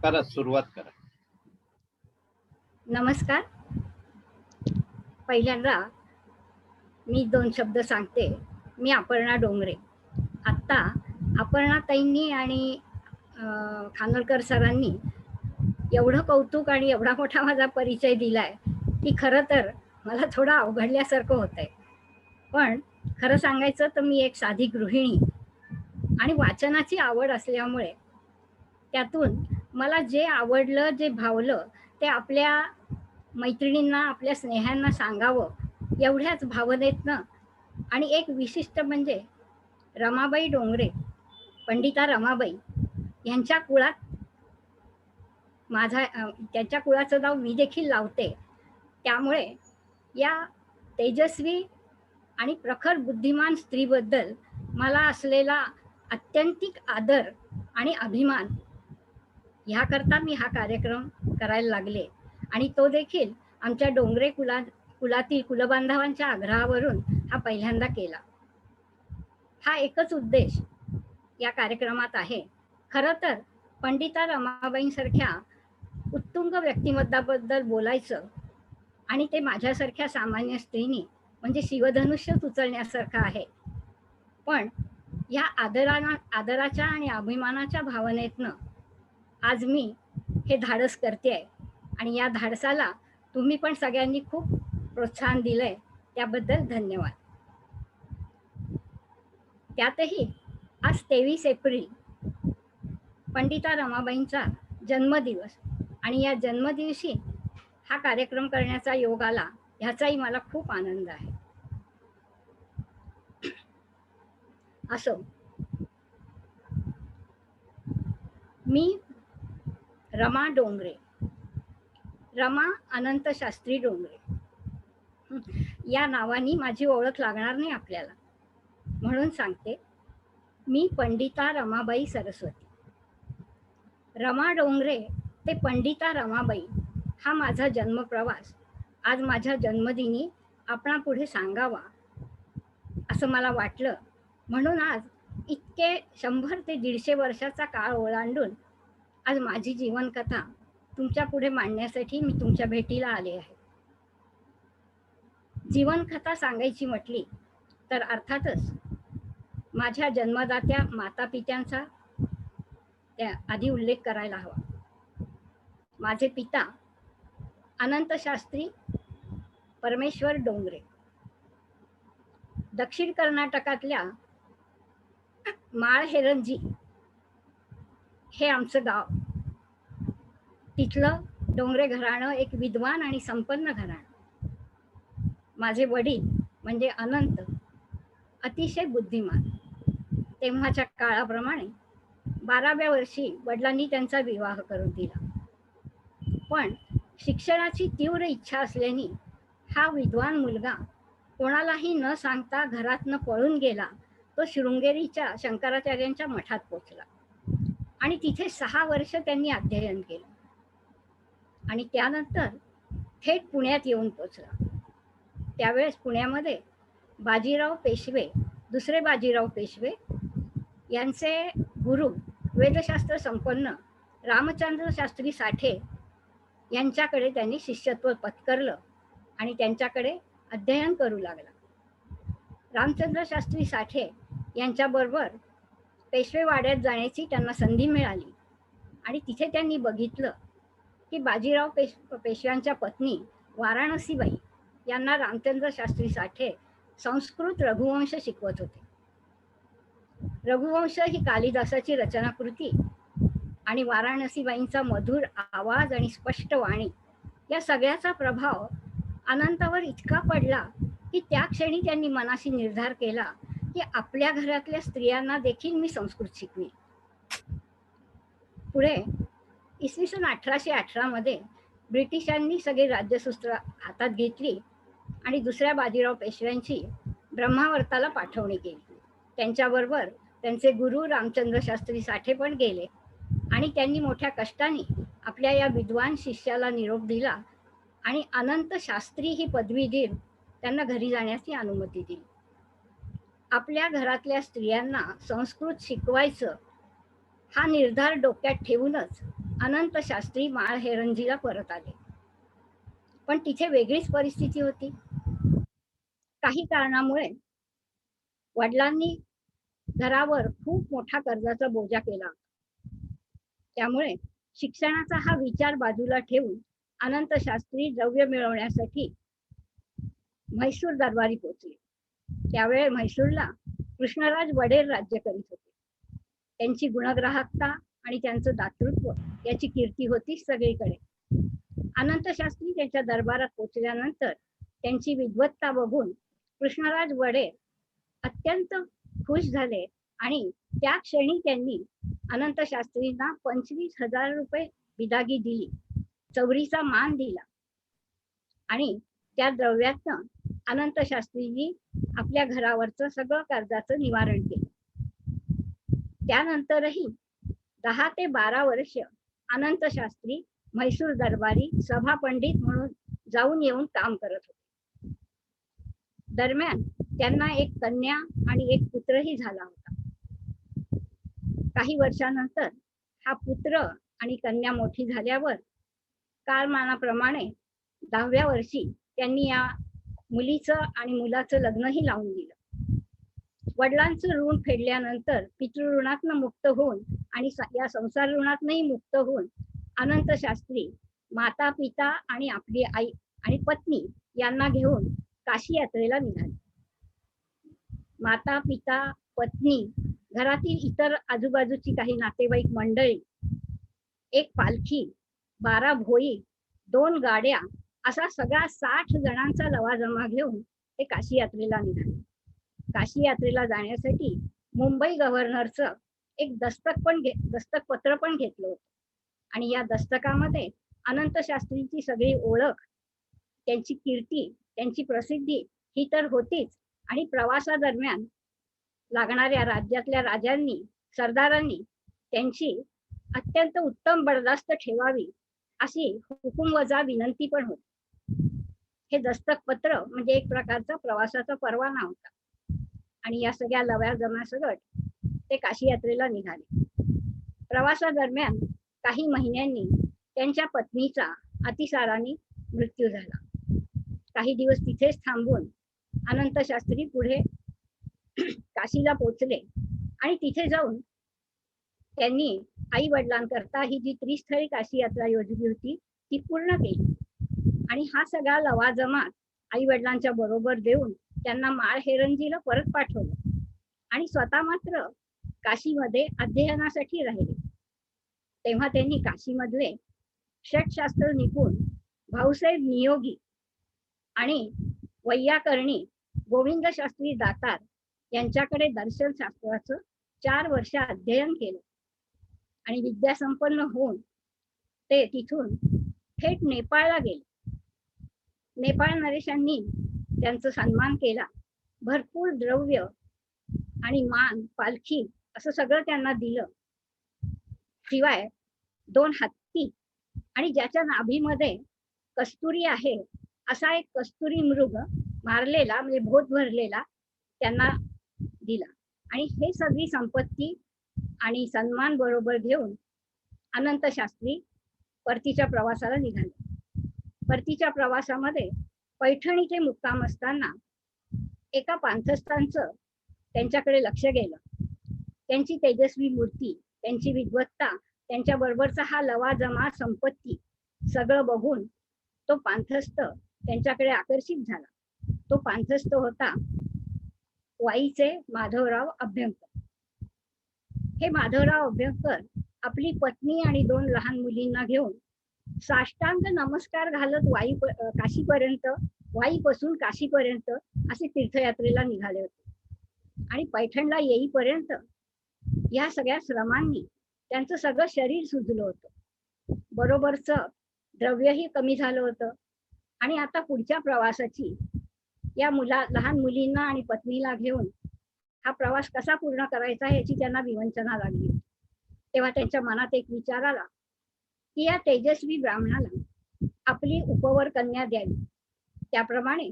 करा, सुरुवात करा. नमस्कार. पहिल्यांदा मी 2 शब्द सांगते. मी अपर्णा डोंगरे. आत्ता अपर्णाताईंनी आणि खानोलकर सरांनी एवढं कौतुक आणि एवढा मोठा माझा परिचय दिलाय, की खरं तर मला थोडं अवघडल्यासारखं होतंय. पण खरं सांगायचं तर मी एक साधी गृहिणी आणि वाचनाची आवड असल्यामुळे त्यातून मला जे आवडलं, जे भावलं ते आपल्या मैत्रिणींना, आपल्या स्नेह्यांना सांगावं एवढ्याच भावनेतनं आणि एक विशिष्ट म्हणजे रमाबाई डोंगरे, पंडिता रमाबाई यांच्या कुळात त्यांच्या कुळाचं नाव मी देखील लावते. त्यामुळे या तेजस्वी आणि प्रखर बुद्धिमान स्त्रीबद्दल मला असलेला आत्यंतिक आदर आणि अभिमान ह्याकरता मी हा कार्यक्रम करायला लागले आणि तो देखील आमच्या डोंगरे कुलातील कुलबांधवांच्या आग्रहावरून हा पहिल्यांदा केला. हा एकच उद्देश या कार्यक्रमात आहे. खरं तर पंडिता रमाबाईंसारख्या उत्तुंग व्यक्तिमत्वाबद्दल बोलायचं आणि ते माझ्यासारख्या सामान्य स्त्रीनी म्हणजे शिवधनुष्यच उचलण्यासारखं आहे. पण या आदराच्या आणि अभिमानाच्या भावनेतनं आज मी हे धाडस करतेय आणि या धाडसाला तुम्ही पण सगळ्यांनी खूप प्रोत्साहन दिलंय, त्याबद्दल धन्यवाद. त्यातही आज 23 एप्रिल पंडिता रमाबाईंचा जन्मदिवस आणि या जन्मदिवशी हा कार्यक्रम करण्याचा योग आला, ह्याचाही मला खूप आनंद आहे. असो, मी रमा डोंगरे, रमा अनंत शास्त्री डोंगरे या नावानी माझी ओळख लागणार नाही आपल्याला, म्हणून सांगते, मी पंडिता रमाबाई सरस्वती. रमा डोंगरे ते पंडिता रमाबाई हा माझा जन्मप्रवास आज माझ्या जन्मदिनी आपणापुढे सांगावा असं मला वाटलं. म्हणून आज इतके 100 ते 150 वर्षाचा काळ ओलांडून आज माझी जीवनकथा तुमच्या पुढे मांडण्यासाठी मी तुमच्या भेटीला आले आहे. जीवनकथा सांगायची म्हटली तर अर्थातच माझ्या जन्मदात्या माता पित्यांचा त्या आधी उल्लेख करायला हवा. माझे पिता अनंत शास्त्री परमेश्वर डोंगरे, दक्षिण कर्नाटकातल्या माळहेरंजी हे आमचं गाव. तिथलं डोंगरे घराणं एक विद्वान आणि संपन्न घराणं. माझे वडील म्हणजे अनंत अतिशय बुद्धिमान. तेव्हाच्या काळाप्रमाणे 12व्या वर्षी वडिलांनी त्यांचा विवाह करून दिला. पण शिक्षणाची तीव्र इच्छा असल्याने हा विद्वान मुलगा कोणालाही न सांगता घरातनं पळून गेला. तो शृंगेरीच्या शंकराचार्यांच्या मठात पोचला आणि तिथे 6 वर्ष त्यांनी अध्ययन केलं आणि त्यानंतर थेट पुण्यात येऊन पोचला. त्यावेळेस पुण्यामध्ये बाजीराव पेशवे, दुसरे बाजीराव पेशवे यांचे गुरु वेदशास्त्र संपन्न रामचंद्र शास्त्री साठे यांच्याकडे त्यांनी शिष्यत्व पत्करलं आणि त्यांच्याकडे अध्ययन करू लागला. रामचंद्र शास्त्री साठे यांच्याबरोबर पेशवेवाड्यात जाण्याची त्यांना संधी मिळाली आणि तिथे त्यांनी बघितलं की बाजीराव पेशव्यांच्या पत्नी वाराणसीबाई यांना रामचंद्र शास्त्री साठे संस्कृत रघुवंश शिकवत होते. रघुवंश ही कालिदासाची रचनाकृती आणि वाराणसीबाईंचा मधुर आवाज आणि स्पष्ट वाणी या सगळ्याचा प्रभाव अनंतावर इतका पडला की त्या क्षणी त्यांनी मनाशी निर्धार केला की आपल्या घरातल्या स्त्रियांना देखील मी संस्कृत शिकवी. पुढे इसवी सन 1818 मध्ये ब्रिटिशांनी सगळी राज्यसूत्र हातात घेतली आणि दुसऱ्या बाजीराव पेशव्यांची ब्रह्मावर्ताला पाठवणी केली. त्यांच्याबरोबर त्यांचे गुरु रामचंद्र शास्त्री साठे पण गेले आणि त्यांनी मोठ्या कष्टाने आपल्या या विद्वान शिष्याला निरोप दिला आणि अनंत शास्त्री ही पदवी देऊन त्यांना घरी जाण्याची अनुमती दिली. आपल्या घरातल्या स्त्रियांना संस्कृत शिकवायचं हा निर्धार डोक्यात ठेवूनच अनंत शास्त्री माळहेरंजीला परत आले. पण तिथे वेगळीच परिस्थिती होती. काही कारणामुळे वडिलांनी घरावर खूप मोठा कर्जाचा बोजा केला. त्यामुळे शिक्षणाचा हा विचार बाजूला ठेवून अनंत शास्त्री द्रव्य मिळवण्यासाठी म्हैसूर दरबारी पोहोचले. त्यावेळी म्हैसूरला कृष्णराज वडेर राज्य करीत होते. त्यांची गुणग्राहकता आणि त्यांचं दातृत्व याची कीर्ती होती सगळीकडे. अनंत शास्त्री त्यांच्या दरबारात पोहोचल्यानंतर त्यांची विद्वत्ता बघून कृष्णराज वडेर अत्यंत खुश झाले आणि त्या क्षणी त्यांनी अनंत शास्त्रींना 25,000 रुपये बिदागी दिली, चौरीचा मान दिला आणि त्या द्रव्यातनं अनंत शास्त्रींनी आपल्या घरावरचं सगळं कर्जाचं निवारण केलं. त्यानंतरही 10 ते 12 वर्ष अनंत शास्त्री म्हैसूर दरबारी सभा पंडित म्हणून जाऊन येऊन काम करत होते. दरम्यान त्यांना एक कन्या आणि एक पुत्रही झाला होता. काही वर्षानंतर हा पुत्र आणि कन्या मोठी झाल्यावर कालमानाप्रमाणे 10व्या वर्षी त्यांनी या मुलीचं आणि मुलाचं लग्नही लावून दिलं. वडिलांचं ऋण फेडल्यानंतर पितृऋणातनं मुक्त होऊन आणि या संसार ऋणातनंही मुक्त होऊन अनंत शास्त्री माता पिता आणि आपली आई आणि पत्नी यांना घेऊन काशी यात्रेला निघाले. माता पिता पत्नी, घरातील इतर आजूबाजूची काही नातेवाईक मंडळी, एक पालखी, 12 भोई, 2 गाड्या असा सगळा 60 जणांचा लवाजमा घेऊन ते काशी यात्रेला निघाले. काशी यात्रेला जाण्यासाठी मुंबई गव्हर्नरचं एक दस्तक पत्र पण घेतलं होतं आणि या दस्तकामध्ये अनंत शास्त्रींची सगळी ओळख, त्यांची कीर्ती, त्यांची प्रसिद्धी ही तर होतीच आणि प्रवासादरम्यान लागणाऱ्या राज्यातल्या राजांनी, सरदारांनी त्यांची अत्यंत उत्तम बडदास्त ठेवावी अशी हुकुमवजा विनंती पण होती. हे दस्तक पत्र म्हणजे एक प्रकारचा प्रवासाचा परवाना होता आणि या सगळ्या लवाजमासकट ते काशी यात्रेला निघाले. प्रवासादरम्यान काही महिन्यांनी त्यांच्या पत्नीचा अतिसाराने मृत्यू झाला. काही दिवस तिथेच थांबून अनंत शास्त्री पुढे काशीला पोचले आणि तिथे जाऊन त्यांनी आई वडिलांकरता ही जी त्रिस्थळी काशी यात्रा योजली होती ती पूर्ण केली आणि हा सगळा लवाजमा आई वडिलांच्या बरोबर देऊन त्यांना माळहेरंजीला परत पाठवलं आणि स्वतः मात्र काशीमध्ये अध्ययनासाठी राहिले. तेव्हा त्यांनी काशीमधले षटशास्त्र निपुण भाऊसाहेब नियोगी आणि वैयाकरणी गोविंद शास्त्री दातार यांच्याकडे दर्शनशास्त्राचं 4 वर्ष अध्ययन केलं आणि विद्यासंपन्न होऊन ते तिथून थेट नेपाळला गेले. नेपाळ नरेशांनी त्यांचा सन्मान केला. भरपूर द्रव्य आणि मान, पालखी असं सगळं त्यांना दिलं. शिवाय 2 हत्ती आणि ज्याच्या नाभीमध्ये कस्तुरी आहे असा एक कस्तुरी मृग मारलेला म्हणजे भोत भरलेला त्यांना दिला आणि हे सगळी संपत्ती आणि सन्मान बरोबर घेऊन अनंत शास्त्री परतीच्या प्रवासाला निघाले. परतीच्या प्रवासामध्ये पैठणीचे मुक्काम असताना एका पांथस्थांचं त्यांच्याकडे लक्ष गेलं. त्यांची तेजस्वी मूर्ती, त्यांची विद्वत्ता, त्यांच्या बरोबरचा हा लवाजमा संपत्ती सगळं बघून तो पांथस्थ त्यांच्याकडे आकर्षित झाला. तो पांथस्थ होता वाईचे माधवराव अभ्यंकर. हे माधवराव अभ्यंकर आपली पत्नी आणि 2 लहान मुलींना घेऊन साष्टांग नमस्कार घालत काशीपर्यंत, वाईपासून काशीपर्यंत असे तीर्थयात्रेला निघाले होते आणि पैठणला येईपर्यंत या सगळ्या श्रमांनी त्यांचं सगळं शरीर सुजलं होतं. बरोबरचं द्रव्यही कमी झालं होतं आणि आता पुढच्या प्रवासाची या लहान मुलींना आणि पत्नीला घेऊन हा प्रवास कसा पूर्ण करायचा याची त्यांना विवंचना लागली. तेव्हा त्यांच्या मनात एक विचार आला की या तेजस्वी ब्राह्मणाला आपली उपवर कन्या द्यावी. त्याप्रमाणे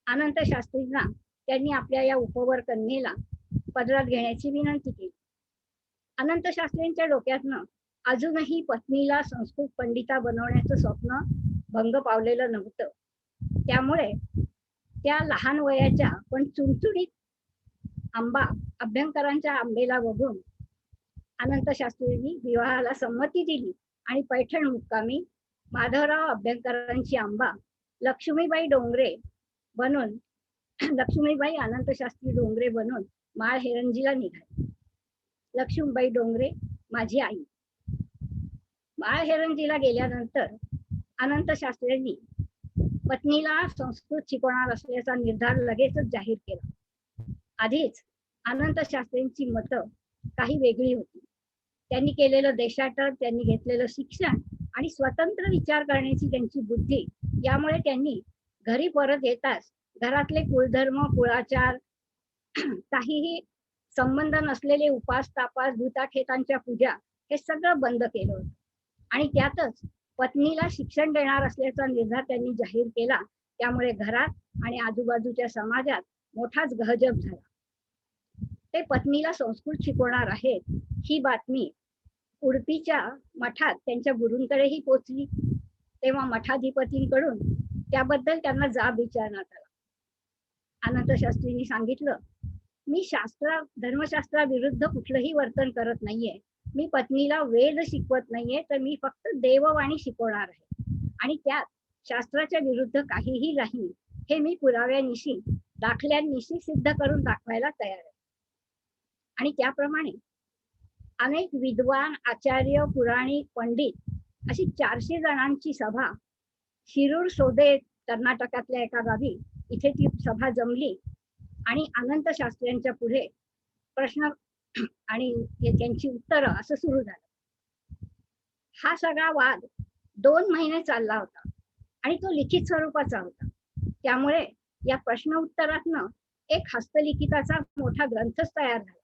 अनंत शास्त्रींना त्यांनी आपल्या या उपवर कन्येला पदरात घेण्याची विनंती केली. अनंत शास्त्रींच्या डोक्यातनं अजूनही पत्नीला संस्कृत पंडिता बनवण्याचं स्वप्न भंग पावलेलं नव्हतं. त्यामुळे त्या लहान वयाच्या पण चुणचुणीत अभ्यंकरांच्या आंबेला बघून अनंत शास्त्रींनी विवाहाला संमती दिली आणि पैठण मुक्कामी माधवराव अभ्यंकरांची आंबा लक्ष्मीबाई डोंगरे बनून लक्ष्मीबाई अनंत शास्त्री डोंगरे बनून माळहेरंजीला निघाली. लक्ष्मीबाई डोंगरे माझी आई. माळहेरंजीला गेल्यानंतर अनंत शास्त्रींनी पत्नीला संस्कृत शिकवणार असल्याचा निर्धार लगेचच जाहीर केला. आधीच अनंत शास्त्रींची मतं काही वेगळी होती. त्यांनी केलेलं देशाटर, त्यांनी घेतलेलं शिक्षण आणि स्वतंत्र विचार करण्याची त्यांची बुद्धी, यामुळे त्यांनी घरी परत येताच घरातले कुलधर्म, कुळाचार, काहीही संबंध नसलेले उपास तापास, भूताखेतांच्या पूजा हे सगळं बंद केलं होतं. आणि त्यातच पत्नीला शिक्षण देणार असल्याचा निर्धार त्यांनी जाहीर केला. त्यामुळे घरात आणि आजूबाजूच्या समाजात मोठाच गहजब झाला. ते पत्नीला संस्कृत शिकवणार आहेत ही बातमी उडपीच्या मठात त्यांच्या गुरूंकडेही पोचली. तेव्हा मठाधिपतींकडून त्याबद्दल त्यांना जाब विचारण्यात आला. अनंत शास्त्रींनी सांगितलं, मी धर्मशास्त्राविरुद्ध कुठलंही वर्तन करत नाहीये. मी पत्नीला वेद शिकवत नाहीये, तर मी फक्त देववाणी शिकवणार आहे आणि त्यात शास्त्राच्या विरुद्ध काहीही नाही हे मी पुराव्यानिशी, दाखल्यांनिशी सिद्ध करून दाखवायला तयार आहे. आणि त्याप्रमाणे अनेक विद्वान, आचार्य, पुराणिक, पंडित अशी 400 जणांची सभा शिरूर सोदे कर्नाटकातल्या एका गावी इथे ती सभा जमली आणि अनंत शास्त्र्यांच्या पुढे प्रश्न आणि त्यांची उत्तरं असं सुरू झालं. हा सगळा वाद 2 महिने चालला होता आणि तो लिखित स्वरूपाचा होता. त्यामुळे या प्रश्न उत्तरातनं एक हस्तलिखिताचा मोठा ग्रंथच तयार झाला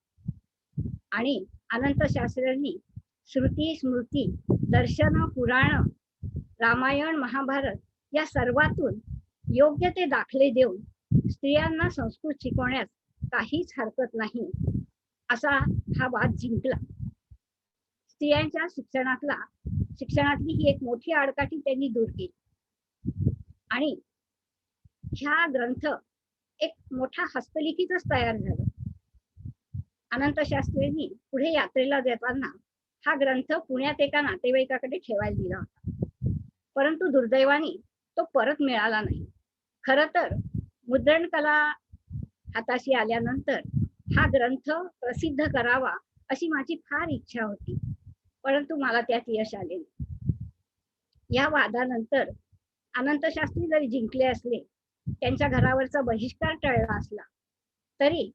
आणि अनंत शास्त्र्यांनी श्रुती, स्मृती, दर्शन, पुराण, रामायण, महाभारत या सर्वातून योग्य ते दाखले देऊन स्त्रियांना संस्कृत शिकवण्यास काहीच हरकत नाही असा हा वाद जिंकला. स्त्रियांच्या शिक्षणातली ही एक मोठी आडकाठी त्यांनी दूर केली आणि ह्या ग्रंथ एक मोठा हस्तलिखितच तयार झाला. अनंत शास्त्रींनी पुढे यात्रेला जाताना हा ग्रंथ पुण्यात एका नातेवाईकाकडे ठेवायला दिला होता, परंतु दुर्दैवाने तो परत मिळाला नाही. खर तर मुद्रण कला हाताशी आल्यानंतर हा ग्रंथ प्रसिद्ध करावा अशी माझी फार इच्छा होती, परंतु मला त्यात यश आले नाही. या वादानंतर अनंत शास्त्री जरी जिंकले असले, त्यांच्या घरावरचा बहिष्कार टळला असला, तरी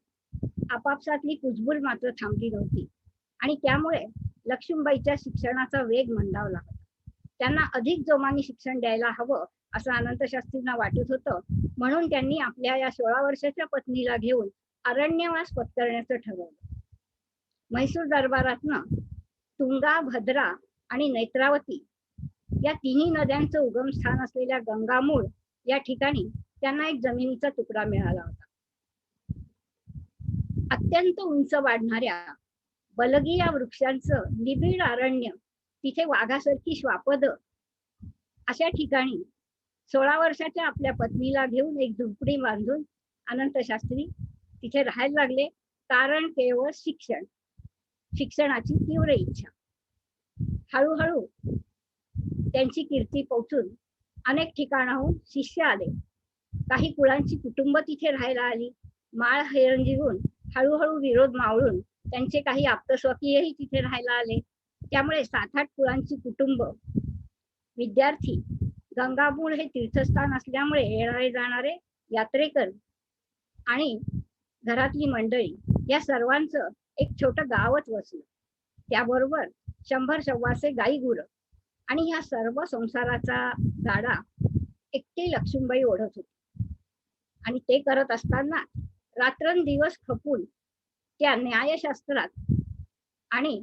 आपापसातली कुजबुज मात्र थांबली नव्हती आणि त्यामुळे लक्ष्मीबाईच्या शिक्षणाचा वेग मंदावला होता. त्यांना अधिक जोमाने शिक्षण द्यायला हवं असं अनंत शास्त्रींना वाटत होतं. म्हणून त्यांनी आपल्या या 16 वर्षाच्या पत्नीला घेऊन अरण्यवास पत्करण्याचं ठरवलं. म्हैसूर दरबारातनं तुंगा, भद्रा आणि नेत्रावती या तिन्ही नद्यांचं उगमस्थान असलेल्या गंगामूळ या ठिकाणी त्यांना एक जमिनीचा तुकडा मिळाला होता. अत्यंत उंच वाढणाऱ्या बलगी या वृक्षांचं निबिड अरण्य, तिथे वाघासारखी श्वापद अशा ठिकाणी 16 वर्षाच्या आपल्या पत्नीला घेऊन एक झोपडी बांधून अनंत शास्त्री तिथे राहायला लागले. कारण केवळ शिक्षणाची तीव्र इच्छा. हळूहळू त्यांची कीर्ती पोचून अनेक ठिकाणाहून शिष्य आले. काही कुळांची कुटुंब तिथे राहायला आली. माळहेरंजीहून हळूहळू विरोध मावळून त्यांचे काही आप्तस्वकीयही तिथे राहायला आले. त्यामुळे 7-8 कुळांची कुटुंब, विद्यार्थी, गंगामूळ हे तीर्थस्थान असल्यामुळे येणारे जाणारे यात्रेकर आणि घरातली मंडळी या सर्वांचं एक छोटं गावच वसलं. त्याबरोबर 100-125 गाई गुरं आणि ह्या सर्व संसाराचा गाडा एकटी लक्ष्मीबाई ओढत होती. आणि ते करत असताना रात्रंदिवस खपून त्या न्यायशास्त्रात आणि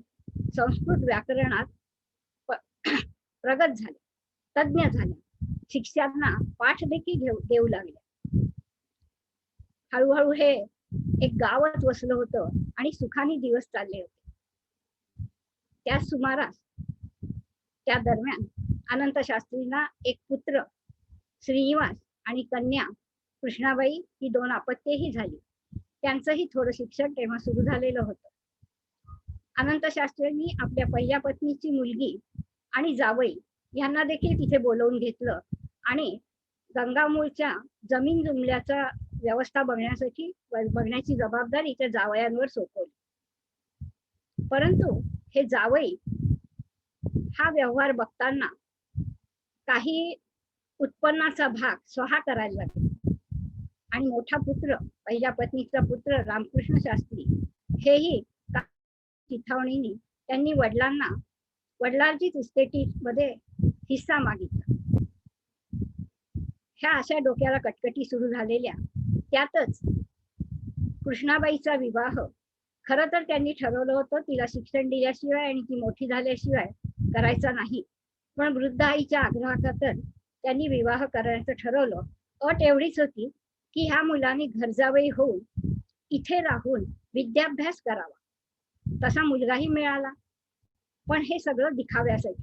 संस्कृत व्याकरणात प्रगत झाल्या, तज्ञ झाल्या, शिष्यांना पाठ देखील देऊ लागल्या. हळूहळू हे एक गावच वसलं होतं आणि सुखाने दिवस चालले होते. त्या सुमारास त्या दरम्यान अनंत शास्त्रींना एक पुत्र श्रीनिवास आणि कन्या कृष्णाबाई ही 2 अपत्यही झाली. त्यांचंही थोडं शिक्षण तेव्हा सुरू झालेलं होतं. अनंत शास्त्रींनी आपल्या पहिल्या पत्नीची मुलगी आणि जावई यांना देखील तिथे बोलवून घेतलं आणि गंगामूळच्या जमीन जुमल्याचा व्यवस्था बघण्याची जबाबदारी त्या जावयांवर सोपवली. परंतु हे जावई हा व्यवहार बघताना काही उत्पन्नाचा भाग स्वहा करायला लागले आणि मोठा पुत्र, पहिल्या पत्नीचा पुत्र रामकृष्ण शास्त्री हेही चिथावणीने त्यांनी वडिलांचीच इस्टेटीमध्ये हिस्सा मागितला. ह्या अशा डोक्याला कटकटी सुरू झालेल्या त्यातच कृष्णाबाईचा विवाह खरं तर त्यांनी ठरवलं होतं तिला शिक्षण दिल्याशिवाय आणि ती मोठी झाल्याशिवाय करायचा नाही. पण वृद्ध आईच्या आग्रहाखातर त्यांनी विवाह करायचं ठरवलं. अट एवढीच होती की ह्या मुलाने घरजावई होऊन इथे राहून विद्याभ्यास करावा. तसा मुलगाही मिळाला. पण हे सगळं दिखाव्यासाठी.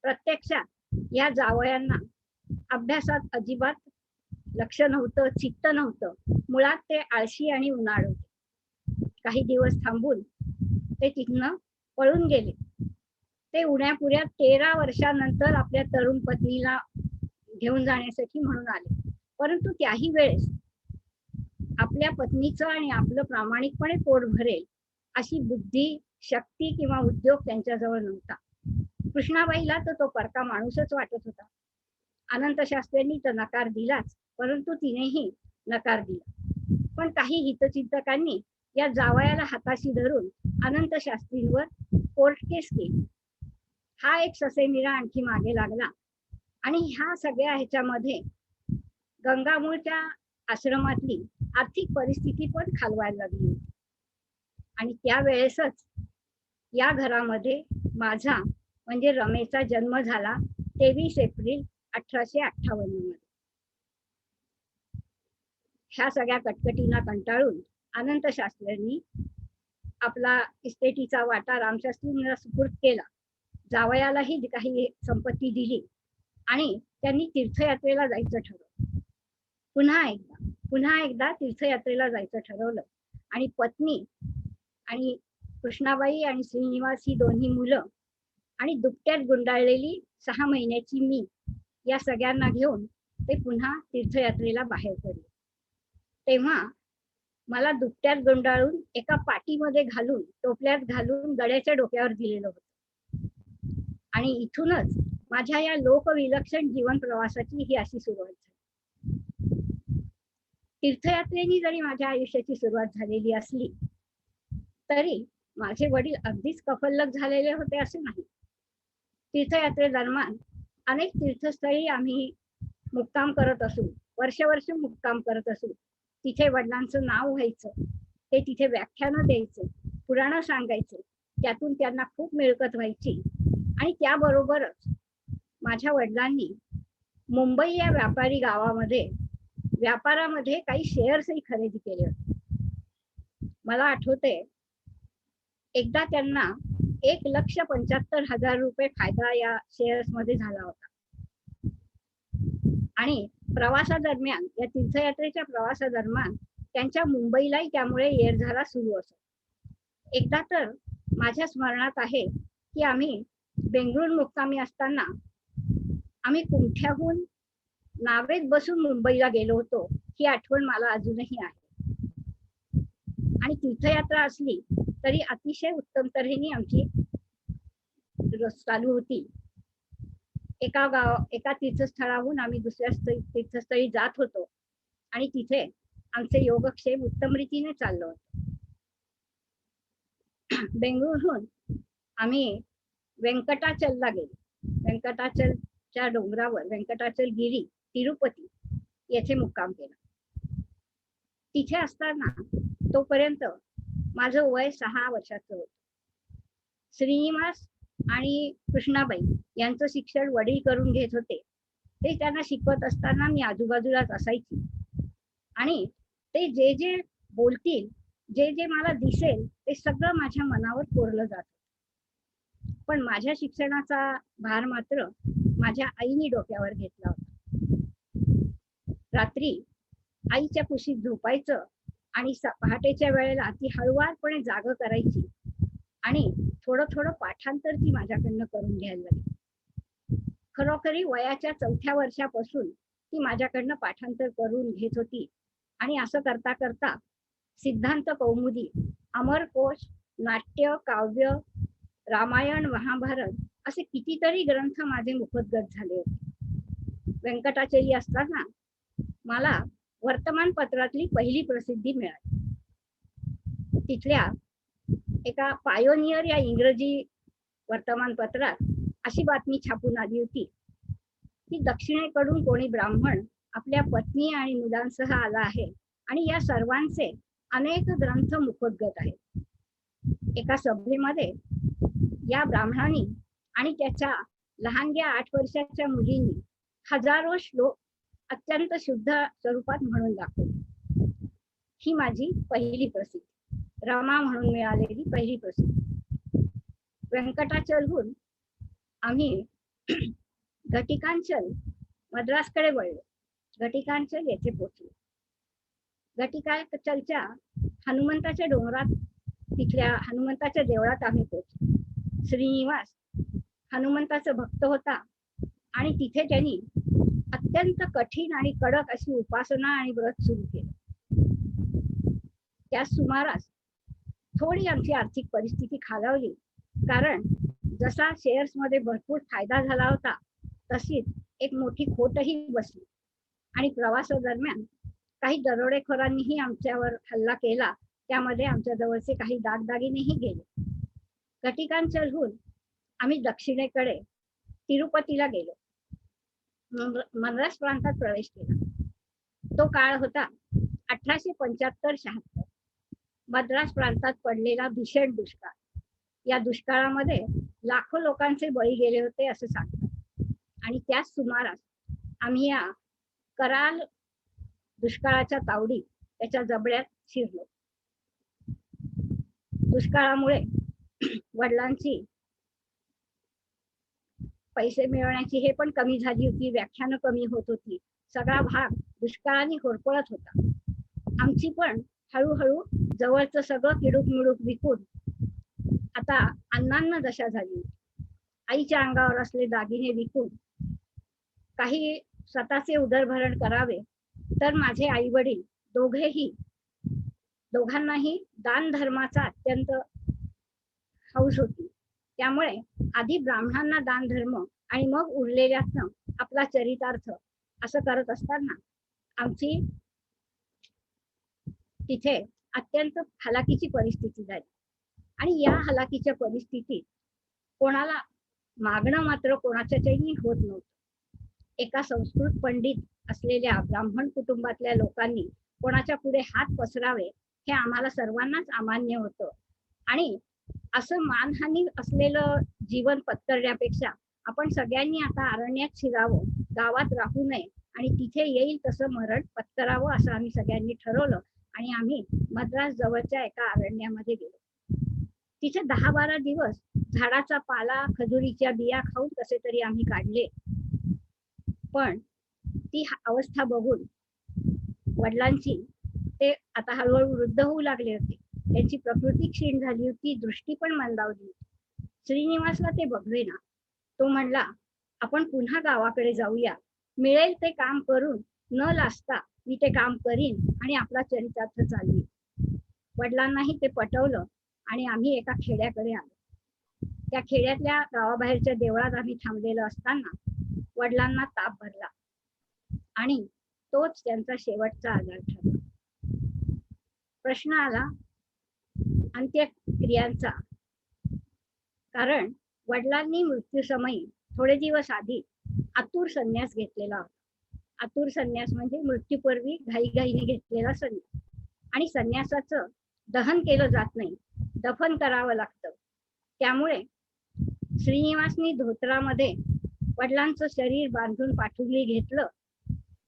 प्रत्यक्षात या जावयांना अभ्यासात अजिबात लक्ष नव्हतं, चित्त नव्हतं. मुळात ते आळशी आणि उन्हाळ होते. काही दिवस थांबून ते तिथनं पळून गेले. ते उण्यापुऱ्या 13 वर्षानंतर आपल्या तरुण पत्नीला घेऊन जाण्यासाठी म्हणून आले. परंतु त्याही वेळेस आपल्या पत्नीचं आणि आपलं प्रामाणिकपणे पोट भरेल अशी बुद्धी, शक्ती किंवा उद्योग त्यांच्याजवळ नव्हता. कृष्णाबाईला तर तो परका माणूसच वाटत होता. अनंत शास्त्रींनी तर नकार दिलाच, परंतु तिनेही नकार दिला. पण काही हितचिंतकांनी या जावयाला हाताशी धरून अनंत शास्त्रींवर कोर्ट केस केली. हा एक ससेमिरा आणखी मागे लागला आणि ह्या सगळ्या ह्याच्यामध्ये गंगामूळच्या आश्रमातली आर्थिक परिस्थिती पण खालवायला लागली होती. आणि त्यावेळेसच या घरामध्ये माझा म्हणजे रमेचा जन्म झाला 23 एप्रिल 1858 मध्ये. ह्या सगळ्या कटकटींना कंटाळून अनंत शास्त्रींनी आपला इस्टेटीचा वाटा रामशास्त्रींना सुपूर्द केला. जावयालाही काही संपत्ती दिली आणि त्यांनी तीर्थयात्रेला जायचं ठरवलं. पुन्हा एकदा तीर्थयात्रेला जायचं ठरवलं आणि पत्नी आणि कृष्णाबाई आणि श्रीनिवास ही दोन्ही मुलं आणि दुपट्यात गुंडाळलेली 6 महिन्याची मी या सगळ्यांना घेऊन ते पुन्हा तीर्थयात्रेला बाहेर पडले. तेव्हा मला दुपट्यात गुंडाळून एका पाटीमध्ये घालून, टोपल्यात घालून गड्याच्या डोक्यावर दिलेलं होतं. आणि इथूनच माझ्या या लोकविलक्षण जीवन प्रवासाची ही अशी सुरुवात झाली. तीर्थयात्रेने जरी माझ्या आयुष्याची सुरुवात झालेली असली तरी माझे वडील अगदीच कफल्लक झालेले होते असे नाही. तीर्थयात्रेदरम्यान अनेक तीर्थस्थळी आम्ही मुक्काम करत असू, वर्ष मुक्काम करत असू. तिथे वडिलांचं नाव व्हायचं, ते तिथे व्याख्यानं द्यायचे, पुराणं सांगायचे. त्यातून त्यांना खूप मिळकत व्हायची. आणि त्याबरोबरच माझ्या वडिलांनी मुंबई या व्यापारी गावामध्ये व्यापारामध्ये काही शेअर्सही खरेदी केले होते. मला आठवते एकदा त्यांना 1,75,000 रुपये फायदा या शेअर्स मध्ये झाला होता. आणि प्रवासादरम्यान, या तीर्थयात्रेच्या प्रवासादरम्यान त्यांच्या मुंबईलाही त्यामुळे येर झाला सुरू असतो. एकदा तर माझ्या स्मरणात आहे की आम्ही बेंगळूर मुक्कामी असताना आम्ही कुंठ्याहून नावेत बसून मुंबईला गेलो होतो. ही आठवण मला अजूनही आहे. आणि तीर्थयात्रा असली तरी अतिशय उत्तम तऱ्हेने आमची चालू होती. एका तीर्थस्थळाहून आम्ही दुसऱ्या तीर्थस्थळी जात होतो आणि तिथे आमचे योगक्षेम उत्तम रीतीने चाललं होतं. बेंगळूरहून आम्ही व्यंकटाचलला गेलो. व्यंकटाचलच्या डोंगरावर व्यंकटाचलगिरी, तिरुपती येथे मुक्काम केला. तिथे असताना तोपर्यंत माझं वय 6 वर्षाचं होतं. श्रीनिवास आणि कृष्णाबाई यांचं शिक्षण वडील करून घेत होते. ते त्यांना शिकवत असताना मी आजूबाजूलाच असायची आणि ते जे जे बोलतील, जे जे मला दिसेल ते सगळं माझ्या मनावर कोरलं जात. पण माझ्या शिक्षणाचा भार मात्र माझ्या आईने डोक्यावर घेतला होता. रात्री आईच्या कुशीत झोपायचं आणि पहाटेच्या वेळेला ती हळुवारपणे जाग करायची आणि थोडं थोडं पाठांतर ती माझ्याकडनं करून घ्यायला लागली. खरोखरी वयाच्या 4थ्या वर्षापासून ती माझ्याकडनं पाठांतर करून घेत होती आणि असं करता करता सिद्धांत कौमुदी, अमरकोश, नाट्य, काव्य, रामायण, महाभारत असे कितीतरी ग्रंथ माझे मुखोद्गत झाले होते. व्यंकटाचली असताना मला वर्तमानपत्रातली पहिली प्रसिद्धी मिळाली. तिथल्या एका पायोनियर या इंग्रजी वर्तमानपत्रात अशी बातमी छापून आली होती की दक्षिणेकडून कोणी ब्राह्मण आपल्या पत्नी आणि मुलांसह आला आहे आणि या सर्वांचे अनेक ग्रंथ मुखोद्गत आहेत. एका सभेमध्ये या ब्राह्मणांनी आणि त्याच्या लहानग्या 8 वर्षाच्या मुलींनी हजारो श्लोक अत्यंत शुद्ध स्वरूपात म्हणून दाखवले. ही माझी पहिली प्रसिद्धी, रमा म्हणून मिळालेली पहिली प्रसिद्धी. व्यंकटाचलहून आम्ही घटिकांचल मद्रासकडे वळलो. घटिकांचल येथे पोहोचलो. घटिकांचलच्या हनुमंताच्या डोंगरात, तिथल्या हनुमंताच्या देवळात आम्ही पोहोचलो. श्रीनिवास हनुमंताचा भक्त होता आणि तिथे त्यांनी अत्यंत कठीण आणि कडक अशी उपासना आणि व्रत सुरू केलं. त्या सुमारास थोडी आमची आर्थिक परिस्थिती खालावली, कारण जसा शेअर्स मध्ये भरपूर फायदा झाला होता तशीच एक मोठी खोटही बसली आणि प्रवासादरम्यान काही दरोडेखोरांनीही आमच्यावर हल्ला केला. त्यामध्ये आमच्या जवळचे काही दागदागिनेही गेले. घटिकांचलहून आम्ही दक्षिणेकडे तिरुपतीला गेलो. मद्रास प्रांतात प्रवेश केला. तो काळ होता 1875-76. मद्रास प्रांतात पडलेला भीषण दुष्काळ. या दुष्काळामध्ये लाखो लोकांचे बळी गेले होते असं सांगतात. आणि त्याच सुमारास आम्ही या कराल दुष्काळाच्या तावडीत, त्याच्या जबड्यात शिरलो. दुष्काळामुळे वडिलांची पैसे मिळवण्याची हे पण कमी झाली होती, व्याख्यानं कमी होत होती. सगळा भाग दुष्काळाने होरपळत होता. आमची पण हळूहळू जवळचं सगळं किडूक मिडूक विकून आता अन्नान्न दशा झाली. आईच्या अंगावर असले दागिने विकून काही स्वतःचे उदरभरण करावे, तर माझे आई वडील दोघांनाही दान धर्माचा अत्यंत हौस होती. त्यामुळे आधी ब्राह्मणांना दान धर्म आणि मग उरलेल्यातनं आपला चरितार्थ असं करत असताना आमची तिथे अत्यंत हलाखीची परिस्थिती झाली. आणि या हलाखीच्या परिस्थितीत कोणाला मागणं मात्र कोणाच्याही होत नव्हतं. एका संस्कृत पंडित असलेल्या ब्राह्मण कुटुंबातल्या लोकांनी कोणाच्या पुढे हात पसरावे हे आम्हाला सर्वांनाच अमान्य होतं. आणि असं मानहानी असलेलं जीवन पत्करण्यापेक्षा आपण सगळ्यांनी आता अरण्यात शिरावं, गावात राहू नये आणि तिथे येईल तसं मरण पत्करावं असं आम्ही सगळ्यांनी ठरवलं. आणि आम्ही मद्रास जवळच्या एका अरण्यामध्ये गेलो. तिथे 10-12 दिवस झाडाचा पाला, खजुरीच्या बिया खाऊन कसे तरी आम्ही काढले. पण ती अवस्था बघून वडिलांची, ते आता हळूहळू वृद्ध होऊ लागले होते, त्यांची प्रकृती क्षीण झाली होती, दृष्टी पण मंदावली होती. श्रीनिवासला ते बघवेना. तो म्हणला, आपण पुन्हा गावाकडे जाऊया, मिळेल ते काम करून न लाजता मी ते काम करीन आणि आपला चरितार्थ चालवेन. वडिलांनाही ते पटवलं आणि आम्ही एका खेड्याकडे आलो. त्या खेड्यातल्या गावाबाहेरच्या देवळात आम्ही थांबलेलो असताना वडिलांना ताप भरला आणि तोच त्यांचा शेवटचा आजार ठरला. प्रश्न आला अंत्यक्रियांचा, कारण वडिलांनी मृत्यूसमयी थोडे दिवस आधी आतुर संन्यास घेतलेला होता. आतुर संन्यास म्हणजे मृत्यूपूर्वी घाईघाईने घेतलेला संन्यास. आणि संन्यासाचं दहन केलं जात नाही, दफन करावं लागतं. त्यामुळे श्रीनिवासनी धोत्रामध्ये वडिलांचं शरीर बांधून पाठवली घेतलं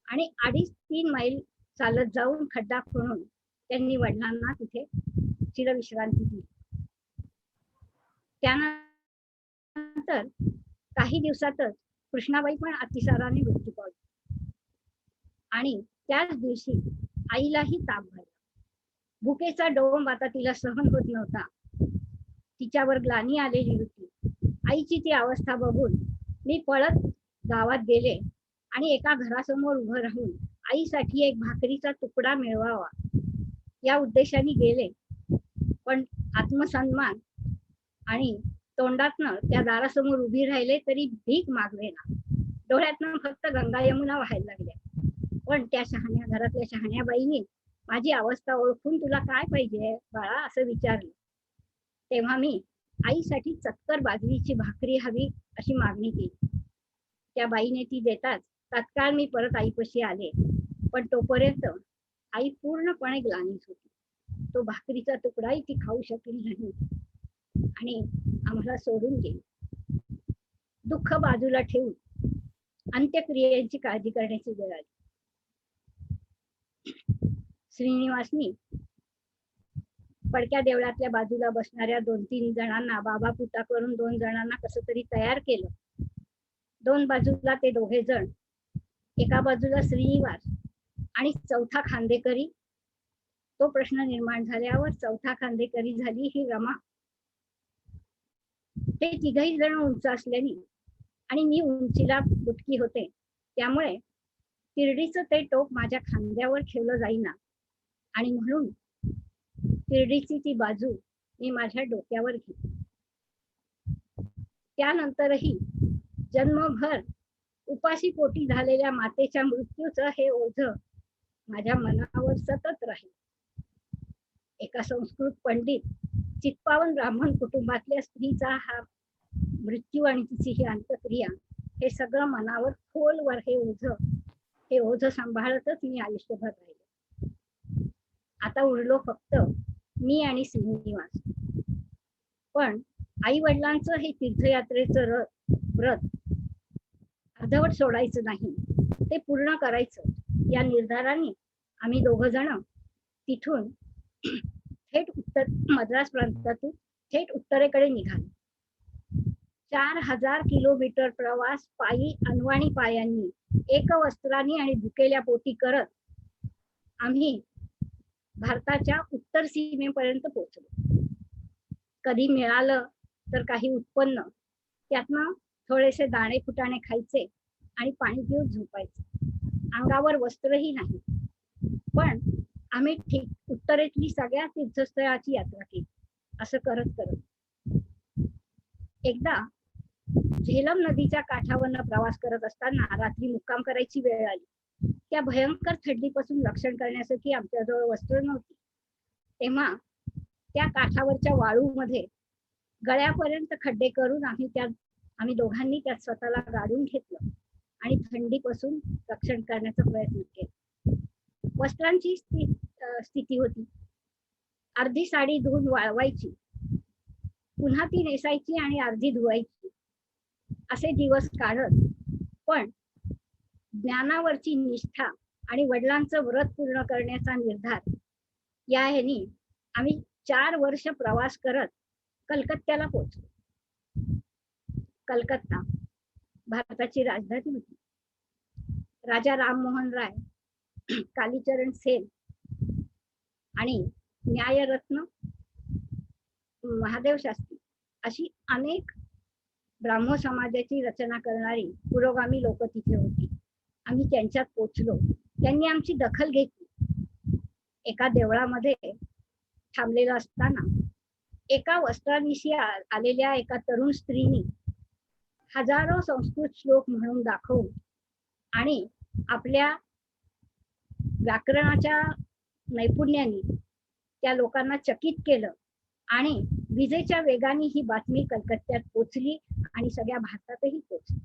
आणि 2.5-3 मैल चालत जाऊन खड्डा खणून त्यांनी वडिलांना तिथे चिरविश्रांती दिली. त्यानंतर त्यानंतर काही दिवसातच कृष्णाबाई पण अतिसाराने मृत्यू पावली आणि त्याच दिवशी आईलाही ताप झाला. भुकेचा डोंब आता तिला सहन होत नव्हता. तिच्यावर ग्लानी आलेली होती. आईची ती अवस्था बघून मी पळत गावात गेले आणि एका घरासमोर उभं राहून आईसाठी एक भाकरीचा तुकडा मिळवावा या उद्देशाने गेले. पण आत्मसन्मान आणि तोंडातनं त्या दारासमोर उभी राहिले तरी भीक मागले ना. डोळ्यातनं फक्त गंगा यमुना व्हायला लागल्या. पण त्या शहाण्या घरातल्या शहाण्या बाईने माझी अवस्था ओळखून तुला काय पाहिजे बाळा असं विचारलं. तेव्हा मी आईसाठी चक्कर बाजरीची भाकरी हवी अशी मागणी केली. त्या बाईने ती देताच तात्काळ मी परत आईपाशी आले. पण तोपर्यंत आई पूर्णपणे ग्लानीच होती. तो भाकरीचा तुकडाही ती खाऊ शकली नाही आणि आम्हाला सोडून गेली. दुःख बाजूला ठेवून अंत्यक्रियेची काळजी करण्याची वेळ आली. श्रीनिवासनी पडक्या देवळातल्या बाजूला बसणाऱ्या 2-3 जणांना बाबा पुता करून 2 जणांना कसं तरी तयार केलं. 2 बाजूला ते दोघे जण, एका बाजूला श्रीनिवास आणि चौथा खांदेकरी. तो प्रश्न निर्माण झाल्यावर चौथा खांदेकरी झाली ही रमा. ते तिघही जण उंच असल्याने आणि मी उंचीला बुटकी होते त्यामुळे तिरडीचं ते टोक माझ्या खांद्यावर ठेवलं जाईना आणि म्हणून तिरडीची ती बाजू मी माझ्या डोक्यावर घेतली. त्यानंतरही जन्मभर उपाशी पोटी झालेल्या मातेच्या मृत्यूचं हे ओझं माझ्या मनावर सतत राहील. एका संस्कृत पंडित चित्पावन ब्राह्मण कुटुंबातल्या स्त्रीचा हा मृत्यू आणि तिची ही अंत्यक्रिया हे सगळं मनावर खोलवर हे ओझं सांभाळतच मी आयुष्यभर राहिले. आता उरलो फक्त मी आणि श्रीनिवास. पण आई वडिलांचं हे तीर्थयात्रेचं व्रत अर्धवट सोडायचं नाही, ते पूर्ण करायचं या निर्धाराने आम्ही दोघं जण तिथून थेट मद्रास प्रांतातून थेट उत्तरेकडे निघालो. 4000 किलोमीटर प्रवास पायी अनवाणी पायांनी एकवस्त्रांनी आणि भुकेल्या पोटी करत आम्ही भारताच्या उत्तर सीमेपर्यंत पोहोचलो. कधी मिळालं तर काही उत्पन्न त्यातनं थोडेसे दाणे फुटाणे खायचे आणि पाणी पिऊन झोपायचे. अंगावर वस्त्रही नाही. पण आम्ही ठीक उत्तरेतली सगळ्या तीर्थस्थळाची यात्रा केली. असं करत करत एकदा झेलम नदीच्या काठावरनं प्रवास करत असताना रात्री मुक्काम करायची वेळ आली. त्या भयंकर थंडीपासून रक्षण करण्यासाठी आमच्याजवळ वस्त्र नव्हती. तेव्हा त्या काठावरच्या वाळूमध्ये गळ्यापर्यंत खड्डे करून आम्ही दोघांनी त्यात स्वतःला गाडून घेतलं आणि थंडीपासून रक्षण करण्याचा प्रयत्न केला. वस्त्रांची स्थिती होती. अर्धी साडी धुवून वाळवायची, पुन्हा ती नेसायची आणि अर्धी धुवायची, असे दिवस काढत पण ज्ञानावरची निष्ठा आणि वडिलांचं व्रत पूर्ण करण्याचा निर्धार या ह्यानी आम्ही 4 वर्ष प्रवास करत कलकत्त्याला पोहोचलो. कलकत्ता भारताची राजधानी होती. राजा राममोहन राय, कालीचरण सेन आणि न्यायरत्न महादेव शास्त्री अशी अनेक ब्राह्मो समाजाची रचना करणारी पुरोगामी लोक तिथे होती. आम्ही त्यांच्यात पोचलो. त्यांनी आमची दखल घेतली. एका देवळामध्ये थांबलेला असताना एका वस्त्रानिशी आलेल्या एका तरुण स्त्रीनी हजारो संस्कृत श्लोक म्हणून दाखवून आणि आपल्या व्याकरणाच्या नैपुण्याने त्या लोकांना चकित केलं आणि विजेच्या वेगाने ही बातमी कलकत्त्यात पोचली आणि सगळ्या भारतातही पोचली.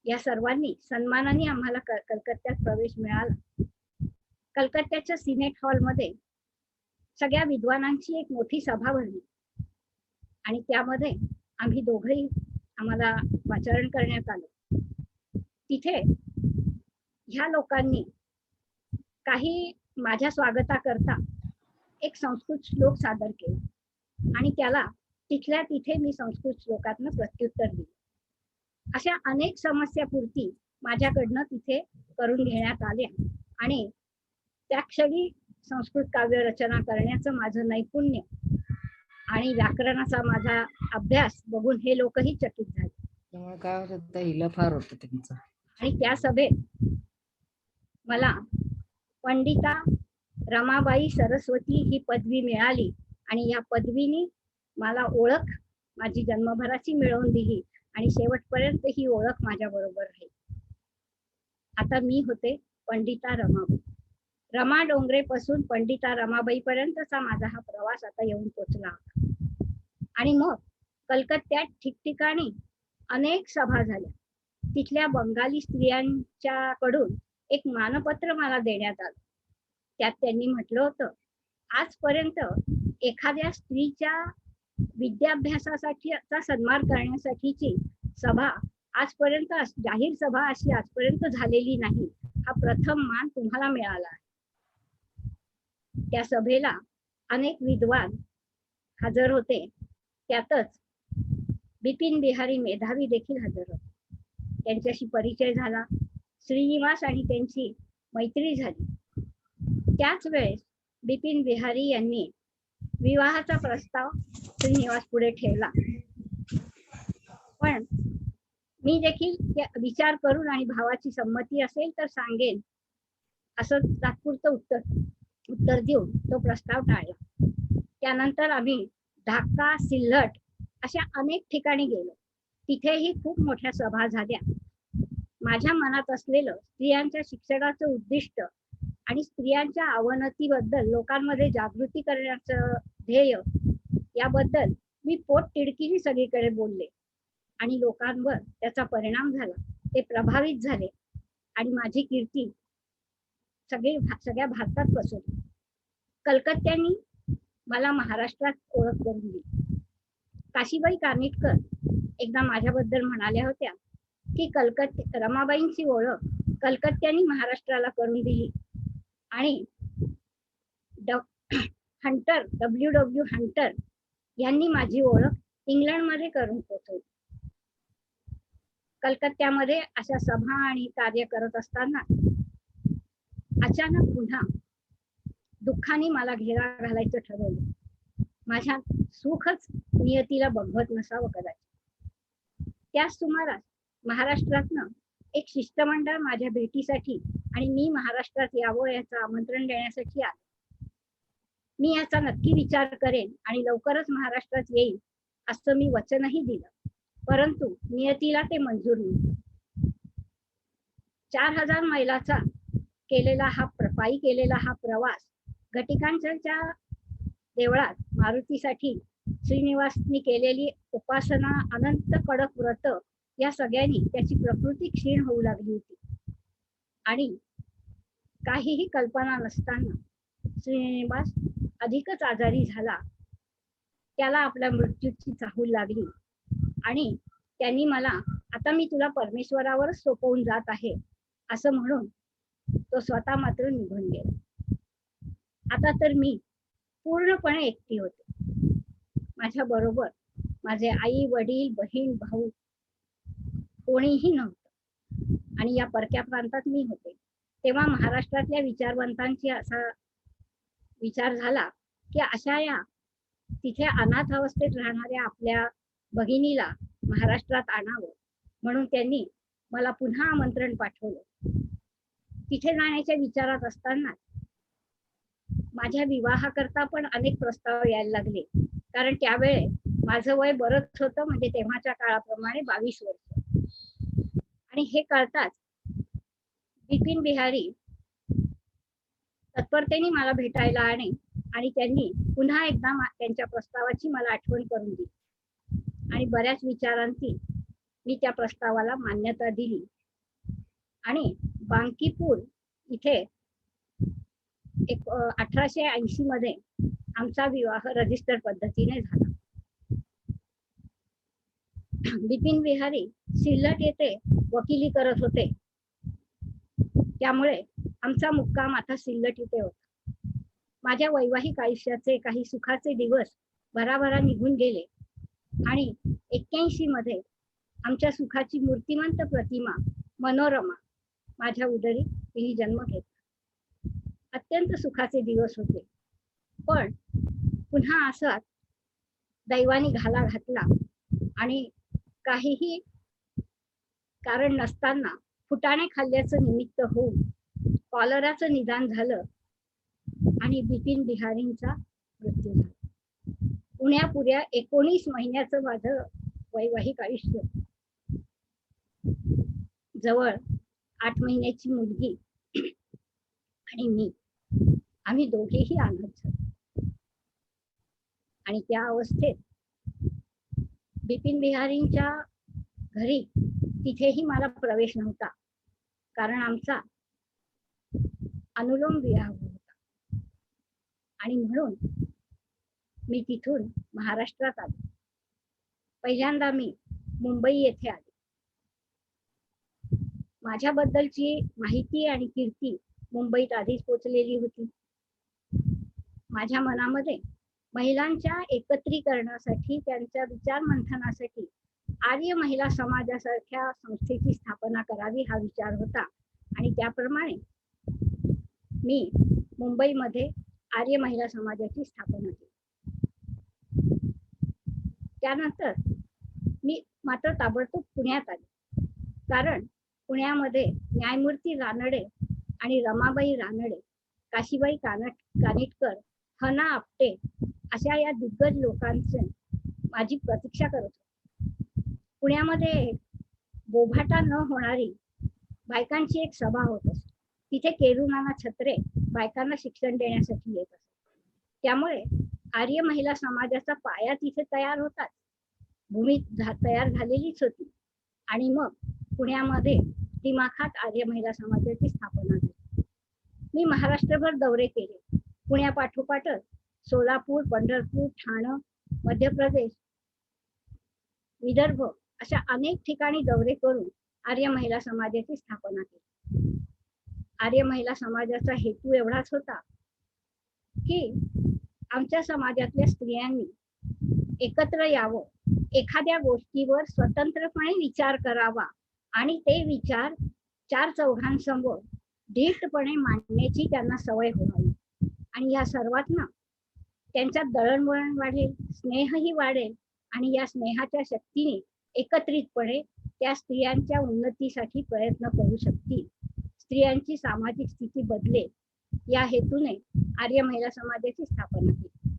या सर्वांनी सन्मानाने आम्हाला कलकत्त्यात प्रवेश मिळाला. कलकत्त्याच्या सिनेट हॉलमध्ये सगळ्या विद्वानांची एक मोठी सभा भरली आणि त्यामध्ये आम्ही दोघंही आम्हाला वाचारण करण्यात आलं. तिथे ह्या लोकांनी काही माझ्या स्वागताकरता एक संस्कृत श्लोक सादर केला आणि त्याला तिथल्या तिथे मी संस्कृत श्लोकातनं प्रत्युत्तर दिले. अशा अनेक समस्यापूर्ती माझ्याकडनं तिथे करून घेण्यात आल्या आणि त्या क्षणी संस्कृत काव्य रचना करण्याचं माझं नैपुण्य आणि व्याकरणाचा माझा अभ्यास बघून हे लोकही चकित झाले. त्यामुळे काय होतं, हिला फार होतं त्यांचं. आणि त्या सभेत मला पंडिता रमाबाई सरस्वती ही पदवी मिळाली आणि या पदवीने मला ओळख माझी जन्मभराची मिळवून दिली आणि शेवटपर्यंत ही ओळख माझ्या बरोबर राहील. आता मी होते पंडिता रमाबाई. रमा डोंगरे पासून पंडिता रमाबाई पर्यंतचा माझा हा प्रवास आता येऊन पोचला. आणि मग कलकत्त्यात ठिकठिकाणी अनेक सभा झाल्या. तिथल्या बंगाली स्त्रियांच्याकडून एक मानपत्र मला देण्यात आलं. त्यात त्यांनी म्हटलं होतं, आजपर्यंत एखाद्या स्त्रीच्या विद्याभ्यासासाठीचा सन्मान करण्यासाठीची सभा आजपर्यंत जाहीर सभा अशी आजपर्यंत झालेली नाही. हा प्रथम मान तुम्हाला मिळाला आहे. त्या सभेला अनेक विद्वान हजर होते. त्यातच बिपिन बिहारी मेधावी देखील हजर होते. त्यांच्याशी परिचय झाला. श्रीनिवास आणि त्यांची मैत्री झाली. त्याच वेळेस बिपिन बिहारी यांनी विवाहाचा प्रस्ताव श्रीनिवास पुढे ठेवला. पण मी देखील विचार करून आणि भावाची संमती असेल तर सांगेन असं तात्पुरतं उत्तर देऊन तो प्रस्ताव टाळला. त्यानंतर आम्ही ढाका, सिल्हट अशा अनेक ठिकाणी गेलो. तिथेही खूप मोठ्या सभा झाल्या. माझ्या मनात असलेलं स्त्रियांच्या शिक्षणाचं उद्दिष्ट आणि स्त्रियांच्या अवनतीबद्दल लोकांमध्ये जागृती करण्याचं ध्येय याबद्दल मी पोटतिडकीने सगळीकडे बोलले आणि लोकांवर त्याचा परिणाम झाला. ते प्रभावित झाले आणि माझी कीर्ती सगळ्या भारतात पसरली. कलकत्त्यानी मला महाराष्ट्रात ओळख करून दिली. काशीबाई कानिटकर एकदा माझ्याबद्दल म्हणाल्या होत्या की रमाबाईंची ओळख कलकत्त्यानी महाराष्ट्राला करून दिली आणि W हंटर यांनी माझी ओळख इंग्लंडमध्ये करून पोहोचवली. कलकत्त्यामध्ये अशा सभा आणि कार्य करत असताना अचानक पुन्हा दुःखाने मला घेरा घालायचं ठरवलं. माझ्या सुखच नियतीला बघवत नसावं कदाचित. त्याच सुमारास महाराष्ट्रातनं एक शिष्टमंडळ माझ्या भेटीसाठी आणि मी महाराष्ट्रात यावं याचं आमंत्रण देण्यासाठी आले. मी याचा नक्की विचार करेन आणि लवकरच महाराष्ट्रात येईल असं मी वचनही दिलं. परंतु नियतीला ते मंजूर नव्हतं. 4000 मैलाचा पायी केलेला हा प्रवास घटिकांच्या देवळात मारुतीसाठी श्रीनिवासनी केलेली उपासना, अनंत कडक व्रत या सगळ्यांनी त्याची प्रकृती क्षीण होऊ लागली होती. आणि काहीही कल्पना नसताना श्रीनिवास अधिकच आजारी झाला. त्याला आपल्या मृत्यूची चाहूल लागली आणि त्यांनी मला, आता मी तुला परमेश्वरावरच सोपवून जात आहे असं म्हणून तो स्वतः मात्र निघून गेला. आता तर मी पूर्णपणे एकटी होते. माझ्या बरोबर माझे आई वडील, बहीण, भाऊ कोणीही नव्हतं आणि या परक्या प्रांतात मी होते. तेव्हा महाराष्ट्रातल्या विचारवंतांची असा विचार झाला की अशा या तिथे अनाथ अवस्थेत राहणाऱ्या आपल्या भगिनीला महाराष्ट्रात आणावं, म्हणून त्यांनी मला पुन्हा आमंत्रण पाठवलं. तिथे जाण्याच्या विचारात असताना माझ्या विवाहाकरता पण अनेक प्रस्ताव यायला लागले. कारण त्यावेळे माझं वय बरंच होतं, म्हणजे तेव्हाच्या काळाप्रमाणे 22 वर्ष. आणि हे कळताच बिपिन बिहारी तत्परतेने मला भेटायला आले आणि त्यांनी पुन्हा एकदा त्यांच्या प्रस्तावाची मला आठवण करून दिली आणि बऱ्याच विचारांची मी त्या प्रस्तावाला मान्यता दिली आणि बांकीपूर इथे 1880 मध्ये आमचा विवाह रजिस्टर पद्धतीने झाला. बिपिन बिहारी सिल्लट येथे वकिली करत होते, त्यामुळे आमचा मुक्काम आता सिल्लट इथे होता. माझ्या वैवाहिक आयुष्याचे काही सुखाचे दिवस भराभरा निघून गेले आणि 81 मध्ये आमच्या सुखाची मूर्तिमंत प्रतिमा मनोरमा माझ्या उदरी तिने जन्म घेतला. अत्यंत सुखाचे दिवस होते. पण पुन्हा असाच दैवाने घाला घातला आणि काहीही कारण नसताना फुटाणे खाल्ल्याचं निमित्त होऊन कॉलराचं निदान झालं आणि बिपिन बिहारींचा मृत्यू झाला. पुण्यापुऱ्या 19 महिन्याचं माझं वैवाहिक आयुष्य, जवळ 8 महिन्याची मुलगी आणि मी, आम्ही दोघेही अनाथ झालो. आणि त्या अवस्थेत बिपिन बिहारींच्या घरी तिथेही मला प्रवेश नव्हता, कारण आमचा अनुलोम विवाह होता. आणि म्हणून मी तिथून महाराष्ट्रात आले. पहिल्यांदा मी मुंबई येथे आले. माझ्याबद्दलची माहिती आणि कीर्ती मुंबईत आधीच पोचलेली होती. माझ्या मनामध्ये महिलांच्या एकत्रीकरणासाठी, त्यांच्या विचार मंथनासाठी आर्य महिला समाजासारख्या संस्थेची स्थापना करावी हा विचार होता. आणि त्याप्रमाणे मी मुंबईमध्ये आर्य महिला समाजाची स्थापना केली. त्यानंतर मी मात्र ताबडतोब पुण्यात आले, कारण पुण्यामध्ये न्यायमूर्ती रानडे आणि रमाबाई रानडे, काशीबाई कानिटकर, हना आपटे अशा या दिग्गज लोकांचे माझी प्रतीक्षा करत होती. पुण्यामध्ये बोभाटा न होणारी बायकांची एक सभा होत असते. तिथे केरुनाना छत्रे बायकांना शिक्षण देण्यासाठी येत असत. त्यामुळे आर्य महिला समाजाचा पाया तिथे तयार होताच, भूमी तयार झालेलीच होती. आणि मग पुण्यामध्ये दिमाखात आर्य महिला समाजाची स्थापना झाली. मी महाराष्ट्रभर दौरे केले. पुण्यापाठोपाठच सोलापूर, पंढरपूर, ठाणे, मध्य प्रदेश, विदर्भ अशा अनेक ठिकाणी दौरे करून आर्य महिला समाजाची स्थापना केली. आर्य महिला समाजाचा हेतू एवढाच होता की आमच्या समाजातल्या स्त्रियांनी एकत्र यावं, एखाद्या गोष्टीवर स्वतंत्रपणे विचार करावा आणि ते विचार 4 चौघांसमोर धीटपणे मांडण्याची त्यांना सवय व्हावी. आणि या सर्वांना त्यांच्यात दळणवळण वाढेल, स्नेहही वाढेल आणि या स्नेहाच्या शक्तीने एकत्रितपणे त्या स्त्रियांच्या उन्नतीसाठी प्रयत्न करू शकतील, स्त्रियांची सामाजिक स्थिती बदलेल, या हेतूने आर्य महिला समाजाची स्थापना केली.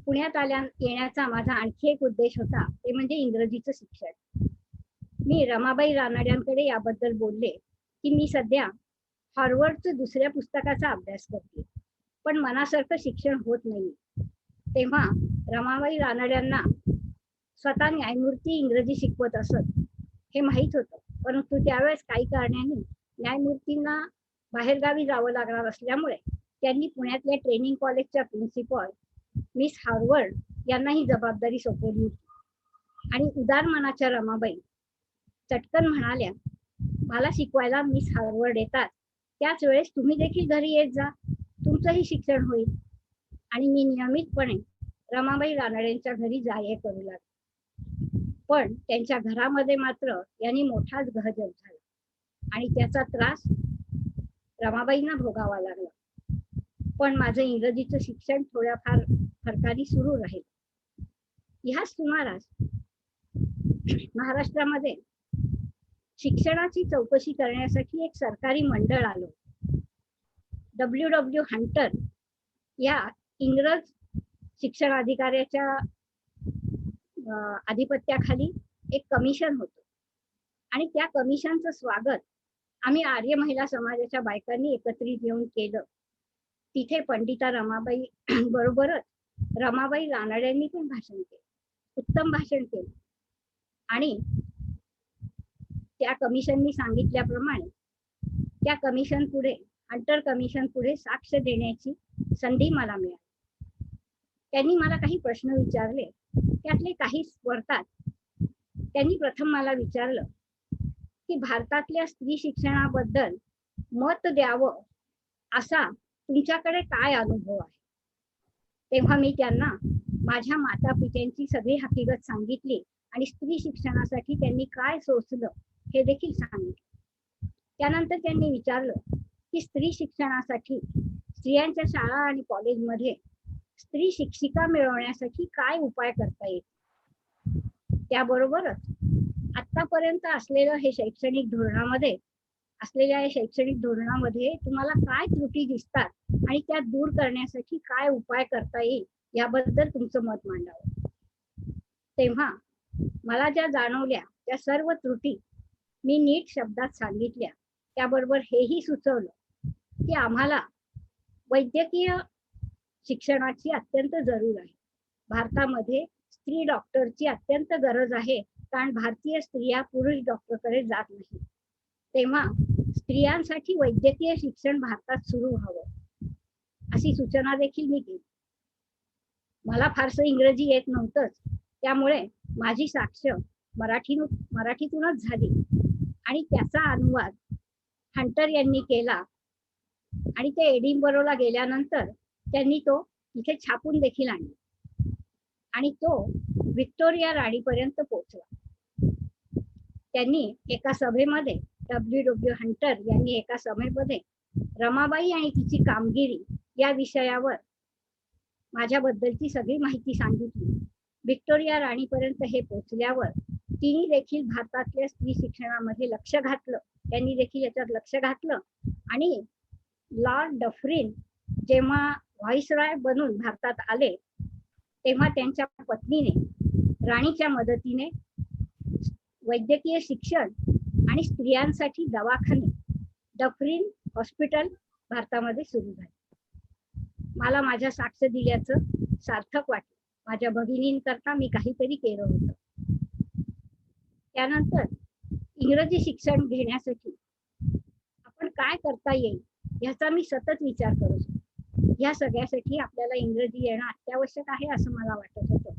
पुण्यात येण्याचा माझा आणखी एक उद्देश होता, ते म्हणजे इंग्रजीचं शिक्षण. मी रमाबाई रानड्यांकडे याबद्दल बोलले की मी सध्या हार्वर्डचं 2ऱ्या पुस्तकाचा अभ्यास करते, पण मनासारखं शिक्षण होत नाही. तेव्हा रमाबाई रानड्यांना स्वतः न्यायमूर्ती इंग्रजी शिकवत असत हे माहीत होतं, परंतु त्यावेळेस काही कारणांनी न्यायमूर्तींना बाहेरगावी जावं लागणार असल्यामुळे त्यांनी पुण्यातल्या ट्रेनिंग कॉलेजच्या प्रिन्सिपॉल मिस हार्वर्ड यांना ही जबाबदारी सोपवली होती. आणि उदार मनाच्या रमाबाई चटकन म्हणाल्या, मला शिकवायला मिस हार्वर्ड येतात, त्याच वेळेस तुम्ही देखील घरी येत जा, तुमचंही शिक्षण होईल. आणि मी नियमितपणे रमाबाई रानडेंच्या घरी जा-ये करू लागले. पण त्यांच्या घरामध्ये मात्र यांनी मोठाच गहजब झाला आणि त्याचा त्रास रमाबाईंना भोगावा लागला. पण माझं इंग्रजीचं शिक्षण थोड्याफार फरकाने सुरू राहील. ह्याच सुमारास महाराष्ट्रामध्ये शिक्षणाची चौकशी करण्यासाठी एक सरकारी मंडळ आलं. W. हंटर या इंग्रज शिक्षण अधिकाऱ्याच्या आधिपत्याखाली एक कमिशन होतं आणि त्या कमिशनचं स्वागत आम्ही आर्य महिला समाजाच्या बायकांनी एकत्रित येऊन केलं. तिथे पंडिता रमाबाई बरोबरच रमाबाई रानड्यांनी पण भाषण केलं, उत्तम भाषण केलं. आणि त्या कमिशननी सांगितल्याप्रमाणे त्या कमिशन पुढे, हंटर कमिशन पुढे साक्ष देण्याची संधी मला मिळाली. त्यांनी मला काही प्रश्न विचारले, त्यातले काही स्फोरतात. त्यांनी प्रथम मला विचारलं की भारतातल्या स्त्री शिक्षणाबद्दल मत द्यावं असा तुमच्याकडे काय अनुभव आहे. तेव्हा मी त्यांना माझ्या माता पित्यांची सगळी हकीकत सांगितली आणि स्त्री शिक्षणासाठी त्यांनी काय सोचलं हे देखील सांगितलं. त्यानंतर त्यांनी विचारलं की स्त्री शिक्षणासाठी स्त्रियांच्या शाळा आणि कॉलेजमध्ये स्त्री शिक्षिका मिळवण्यासाठी काय उपाय करता येईल. त्याबरोबरच आतापर्यंत असलेल्या शैक्षणिक धोरणामध्ये तुम्हाला काय त्रुटी दिसतात आणि त्या दूर करण्यासाठी काय उपाय करता येईल याबद्दल तुमचं मत मांडावं. तेव्हा मला ज्या जाणवल्या त्या सर्व त्रुटी मी नीट शब्दात सांगितल्या. त्याबरोबर हेही सुचवलं की आम्हाला वैद्यकीय शिक्षणाची अत्यंत जरूर आहे. भारतामध्ये स्त्री डॉक्टरची अत्यंत गरज आहे, कारण भारतीय स्त्रिया पुरुष डॉक्टरकडे जात नाही. तेव्हा स्त्रियांसाठी वैद्यकीय शिक्षण भारतात सुरू व्हावं अशी सूचना देखील मी केली. मला फारसं इंग्रजी येत नव्हतंच, त्यामुळे माझी साक्ष मराठीतूनच झाली आणि त्याचा अनुवाद हंटर यांनी केला आणि ते एडिनबरोला गेल्यानंतर त्यांनी तो इथे छापून देखील आणला आणि तो व्हिक्टोरिया राणीपर्यंत पोहोचला. त्यांनी एका सभेमध्ये डब्ल्यू हंटर यांनी एका सभेमध्ये रमाबाई आणि तिची कामगिरी या विषयावर माझ्याबद्दलची सगळी माहिती सांगितली. व्हिक्टोरिया राणीपर्यंत हे पोहोचल्यावर तिने देखील भारतातल्या स्त्री शिक्षणामध्ये लक्ष घातलं. त्यांनी देखील याच्यात लक्ष घातलं आणि लॉर्ड डफरिन जेव्हा व्हाईसरॉय बनून भारतात आले तेव्हा त्यांच्या पत्नीने राणीच्या मदतीने वैद्यकीय शिक्षण आणि स्त्रियांसाठी दवाखाने डफरिन हॉस्पिटल भारतामध्ये सुरू झाले. मला माझ्या साक्ष दिल्याचं सार्थक वाटलं. माझ्या भगिनींकरता मी काहीतरी केलं होतं. त्यानंतर इंग्रजी शिक्षण घेण्यासाठी आपण काय करता येईल याचा मी सतत विचार करत होतो. या सगळ्यासाठी आपल्याला इंग्रजी येणं अत्यावश्यक आहे असं मला वाटत होतं.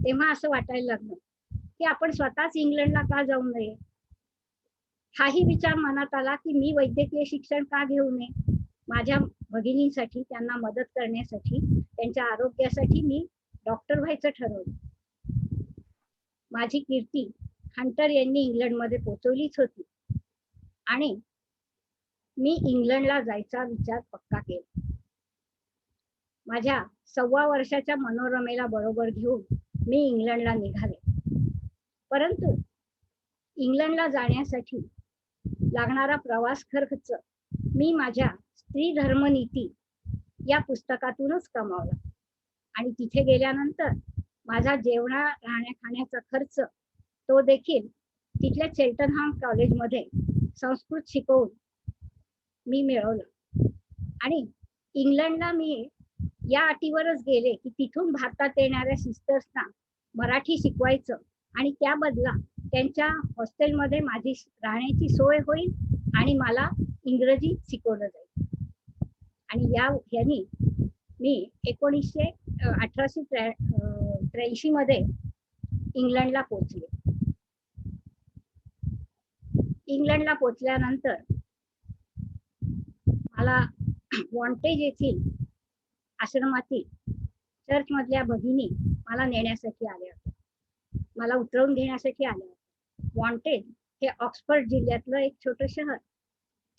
तेव्हा असं वाटायला लागलं की आपण स्वतःच इंग्लंडला का जाऊ नये. हाही विचार मनात आला की मी वैद्यकीय शिक्षण का घेऊ नये. माझ्या भगिनींसाठी, त्यांना मदत करण्यासाठी, त्यांच्या आरोग्यासाठी मी डॉक्टर व्हायचं ठरवलं. माझी कीर्ती हंटर यांनी इंग्लंडमध्ये पोहोचवलीच होती आणि मी इंग्लंडला जायचा विचार पक्का केला. माझ्या 1.25 वर्षाच्या मनोरमेला बरोबर घेऊन मी इंग्लंडला निघाले. परंतु इंग्लंडला जाण्यासाठी लागणारा प्रवास खर्च मी माझ्या स्त्री धर्मनीती या पुस्तकातूनच कमावला आणि तिथे गेल्यानंतर माझा राहण्या खाण्याचा खर्च तो देखील तिथल्या चेल्टनहम कॉलेजमध्ये संस्कृत शिकवून मी मिळवलं. आणि इंग्लंडला मी या अटीवरच गेले की तिथून भारतात येणाऱ्या सिस्टर्सना मराठी शिकवायचं आणि त्या बदला त्यांच्या हॉस्टेलमध्ये माझी राहण्याची सोय होईल आणि मला इंग्रजी शिकवलं जाईल. आणि यांनी मी 1883 मध्ये इंग्लंडला पोहोचले. इंग्लंडला पोहोचल्यानंतर मला वॉन्टेज येथील आश्रमातील चर्च मधल्या भगिनी मला नेण्यासाठी आल्या होत्या, मला उतरवून घेण्यासाठी आल्या होत्या. वॉन्टेज हे ऑक्सफर्ड जिल्ह्यातलं एक छोटं शहर.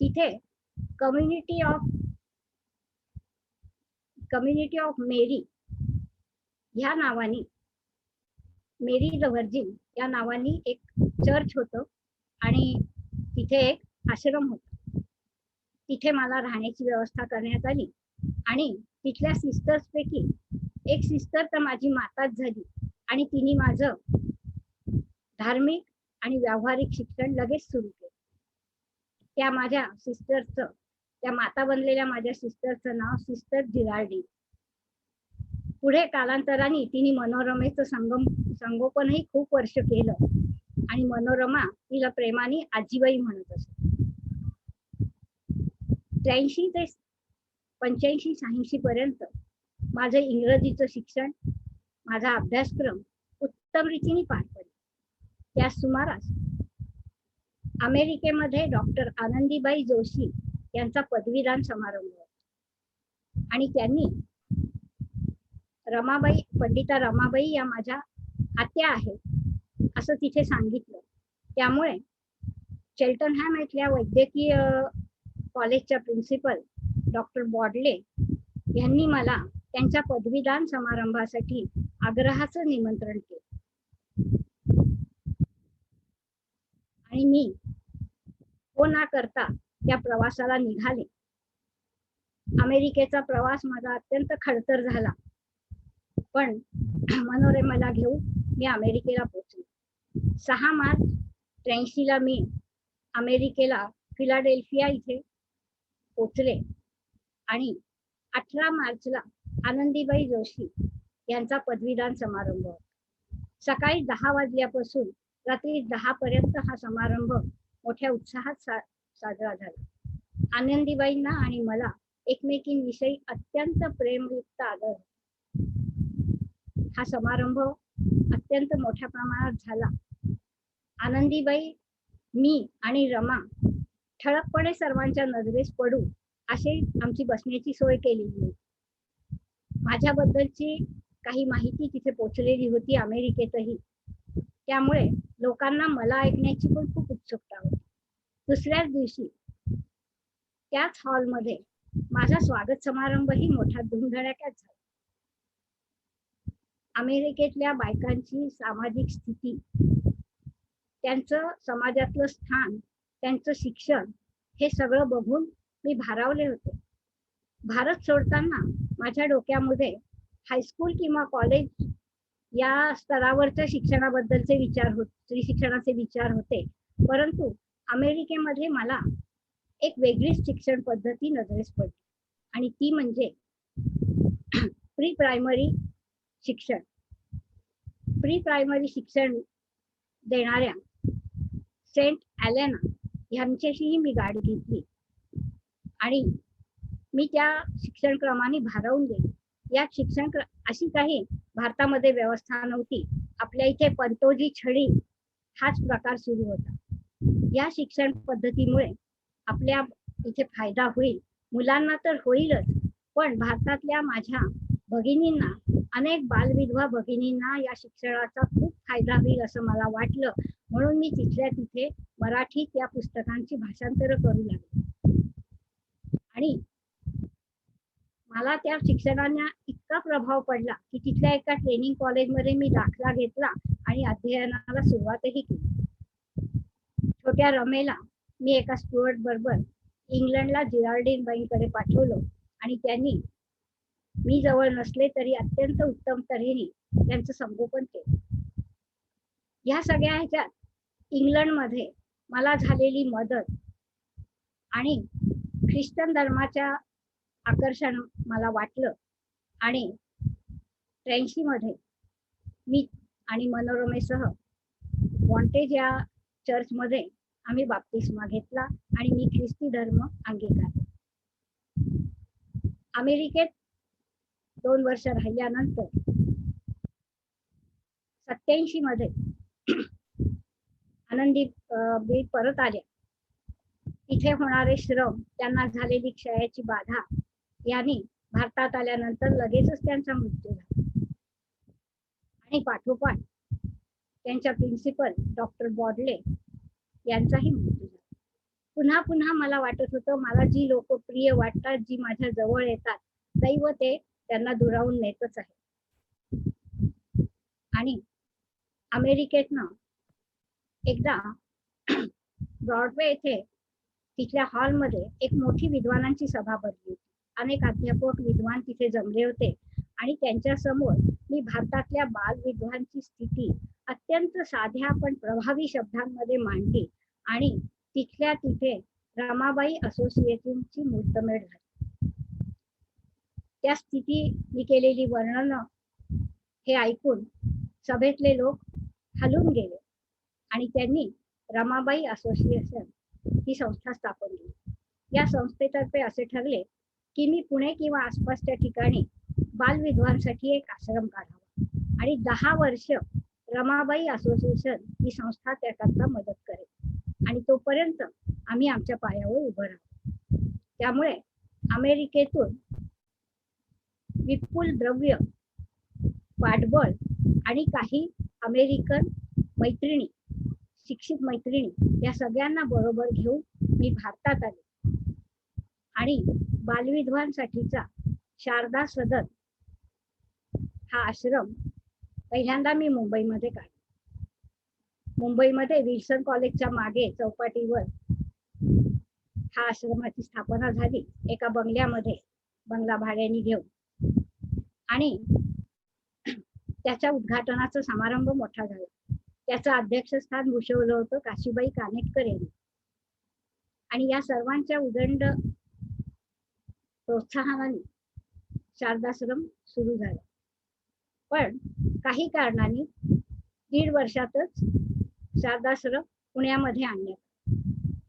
तिथे कम्युनिटी ऑफ मेरी ह्या नावाने, मेरी द व्हर्जिन या नावाने एक चर्च होतं आणि तिथे एक आश्रम होता. तिथे मला राहण्याची व्यवस्था करण्यात आली आणि तिथल्या सिस्टर्स पैकी एक सिस्टर तर माझी माताच झाली आणि तिने माझं धार्मिक आणि व्यावहारिक शिक्षण लगेच सुरू केलं. त्या माता बनलेल्या माझ्या सिस्टरचं नाव सिस्टर जिराल्डी. पुढे कालांतराने तिने मनोरमेचं संगोपनही खूप वर्ष केलं आणि मनोरमा तिला प्रेमाने आजीबाई म्हणत असत. 83 ते 85-86 पर्यंत माझं इंग्रजीचं शिक्षण, माझा अभ्यासक्रम उत्तम रीतीने पार पडला. त्या सुमारास अमेरिकेमध्ये डॉक्टर आनंदीबाई जोशी यांचा पदवीदान समारंभ होता आणि त्यांनी रमाबाई, पंडिता रमाबाई या माझ्या आत्या आहेत असं तिथे सांगितलं. त्यामुळे चेल्टनहॅम इथल्या वैद्यकीय कॉलेजच्या प्रिन्सिपल डॉक्टर बॉडले यांनी मला त्यांच्या पदवीदान समारंभासाठी आग्रहाचं निमंत्रण केलं आणि मी हो ना करता त्या प्रवासाला निघाले. अमेरिकेचा प्रवास माझा अत्यंत खडतर झाला, पण मनोरमेला घेऊन मी अमेरिकेला पोहोचले. 6 मार्च 83 ला मी अमेरिकेला फिलाडेल्फिया इथे पोहोचले आणि 18 मार्चला आनंदीबाई जोशी यांचा पदवीदान समारंभ होता. सकाळी 10 वाजल्यापासून रात्री 10 पर्यंत हा समारंभ मोठ्या उत्साहात साजरा झाला. आनंदीबाईंना आणि मला एकमेकींविषयी अत्यंत प्रेमयुक्त आदर. हा समारंभ अत्यंत मोठ्या प्रमाणात झाला. आनंदीबाई, मी आणि रमा ठळकपणे सर्वांच्या नजरेस पडू अशी आमची बसण्याची सोय केलेली होती. माझ्याबद्दलची काही माहिती तिथे पोहोचलेली होती अमेरिकेतही, त्यामुळे लोकांना मला ऐकण्याची पण खूप उत्सुकता होती. दुसऱ्याच दिवशी त्याच हॉलमध्ये माझा स्वागत समारंभही मोठा धुमधडाक्यात झाला. अमेरिकेतल्या बायकांची सामाजिक स्थिती, त्यांचं समाजातलं स्थान, त्यांचं शिक्षण हे सगळं बघून मी भारावले होते. भारत सोडताना माझ्या डोक्यामध्ये हायस्कूल किंवा कॉलेज या स्तरावरच्या शिक्षणाबद्दलचे शिक्षणाचे विचार होते, परंतु अमेरिकेमध्ये मला एक वेगळीच शिक्षण पद्धती नजरेस पडली आणि ती म्हणजे प्री प्रायमरी शिक्षण. प्री प्रायमरी शिक्षण देणाऱ्या सेंट ॲलेना यांच्याशीही मी गाठ घेतली आणि मी त्या शिक्षणक्रमाने भारावून गेले. या अशी काही भारतामध्ये व्यवस्था नव्हती. आपल्या इथे पंतोजी छडी हाच प्रकार सुरू होता. या शिक्षण पद्धतीमुळे आपल्या इथे फायदा होईल, मुलांना तर होईलच, पण भारतातल्या माझ्या भगिनींना, अनेक बालविधवा भगिनींना या शिक्षणाचा खूप फायदा होईल असं मला वाटलं. म्हणून मी तिथल्या तिथे मराठीत या पुस्तकांची भाषांतरं करू लागले आणि मला त्या शिक्षणाने इतका प्रभाव पडला की तिथल्या एका ट्रेनिंग कॉलेजमध्ये मी दाखला घेतला आणि अध्ययनाला सुरुवातही केली. छोट्या रमेला मी एका स्टुअर्ट बरोबर इंग्लंडला जिराल्डीन बाईंकडे पाठवलं आणि त्यांनी मी जवळ नसले तरी अत्यंत उत्तम तऱ्हेने त्यांचं संगोपन केलं. ह्या सगळ्या ह्याच्यात इंग्लंडमध्ये मला झालेली मदत आणि ख्रिश्चन धर्माच्या आकर्षण मला वाटलं आणि 83 मध्ये मी आणि मनोरमेसह वॉन्टेज या चर्चमध्ये आम्ही बाप्तिस्मा घेतला आणि मी ख्रिस्ती धर्म अंगीकारला. अमेरिकेत 2 वर्ष राहिल्यानंतर 87 मध्ये आनंदी परत आल्या. तिथे होणारे श्रम, त्यांना झालेली क्षयाची बाधा यांनी भारतात आल्यानंतर लगेचच त्यांचा मृत्यू झाला आणि पाठोपाठ त्यांच्या प्रिन्सिपल डॉक्टर बॉडले यांचाही मृत्यू झाला. पुन्हा पुन्हा मला वाटत होतं, मला जी लोक प्रिय वाटतात, जी माझ्या जवळ येतात, दैव ते त्यांना दुरावून नेतच आहे. आणि अमेरिकेतनं एकदा ब्रॉडवे येथे तिथल्या हॉलमध्ये एक मोठी विद्वानांची सभा भरली होती. अनेक अध्यापक विद्वान तिथे जमले होते आणि त्यांच्या समोर मी भारतातल्या बालविधवांची स्थिती अत्यंत साध्या पण प्रभावी शब्दांमध्ये मांडली आणि तिथल्या तिथे रमाबाई असोसिएशनची मुहूर्तमेढ झाली. त्या स्थिती मी केलेली वर्णन हे ऐकून सभेतले लोक हलून गेले आणि त्यांनी रमाबाई असोसिएशन ही संस्था स्थापन केली. या संस्थेतर्फे असे ठरले की मी पुणे किंवा आसपासच्या ठिकाणी बालविधवांसाठी एक आश्रम काढावा आणि 10 वर्ष रमाबाई असोसिएशन ही संस्था त्याकरता मदत करेल आणि तोपर्यंत आम्ही आमच्या पायावर उभं राहू. त्यामुळे अमेरिकेतून विपुल द्रव्य पाठबळ आणि काही अमेरिकन मैत्रिणी, शिक्षित मैत्रिणी या सगळ्यांना बरोबर घेऊन मी भारतात आले आणि बालविधवांसाठीचा शारदा सदन हा आश्रम पहिल्यांदा मी मुंबईमध्ये काढला. मुंबईमध्ये विल्सन कॉलेजच्या मागे चौपाटीवर हा आश्रमाची स्थापना झाली, एका बंगल्यामध्ये, बंगला भाड्याने घेऊन. आणि त्याच्या उद्घाटनाचा समारंभ मोठा झाला. त्याचं अध्यक्षस्थान भूषवलं होतं काशीबाई कानेटकर यांनी. आणि या सर्वांच्या उदंड प्रोत्साहनाने शारदाश्रम सुरू झाला. पण काही कारणाने 1.5 वर्षातच शारदाश्रम पुण्यामध्ये आणण्यात.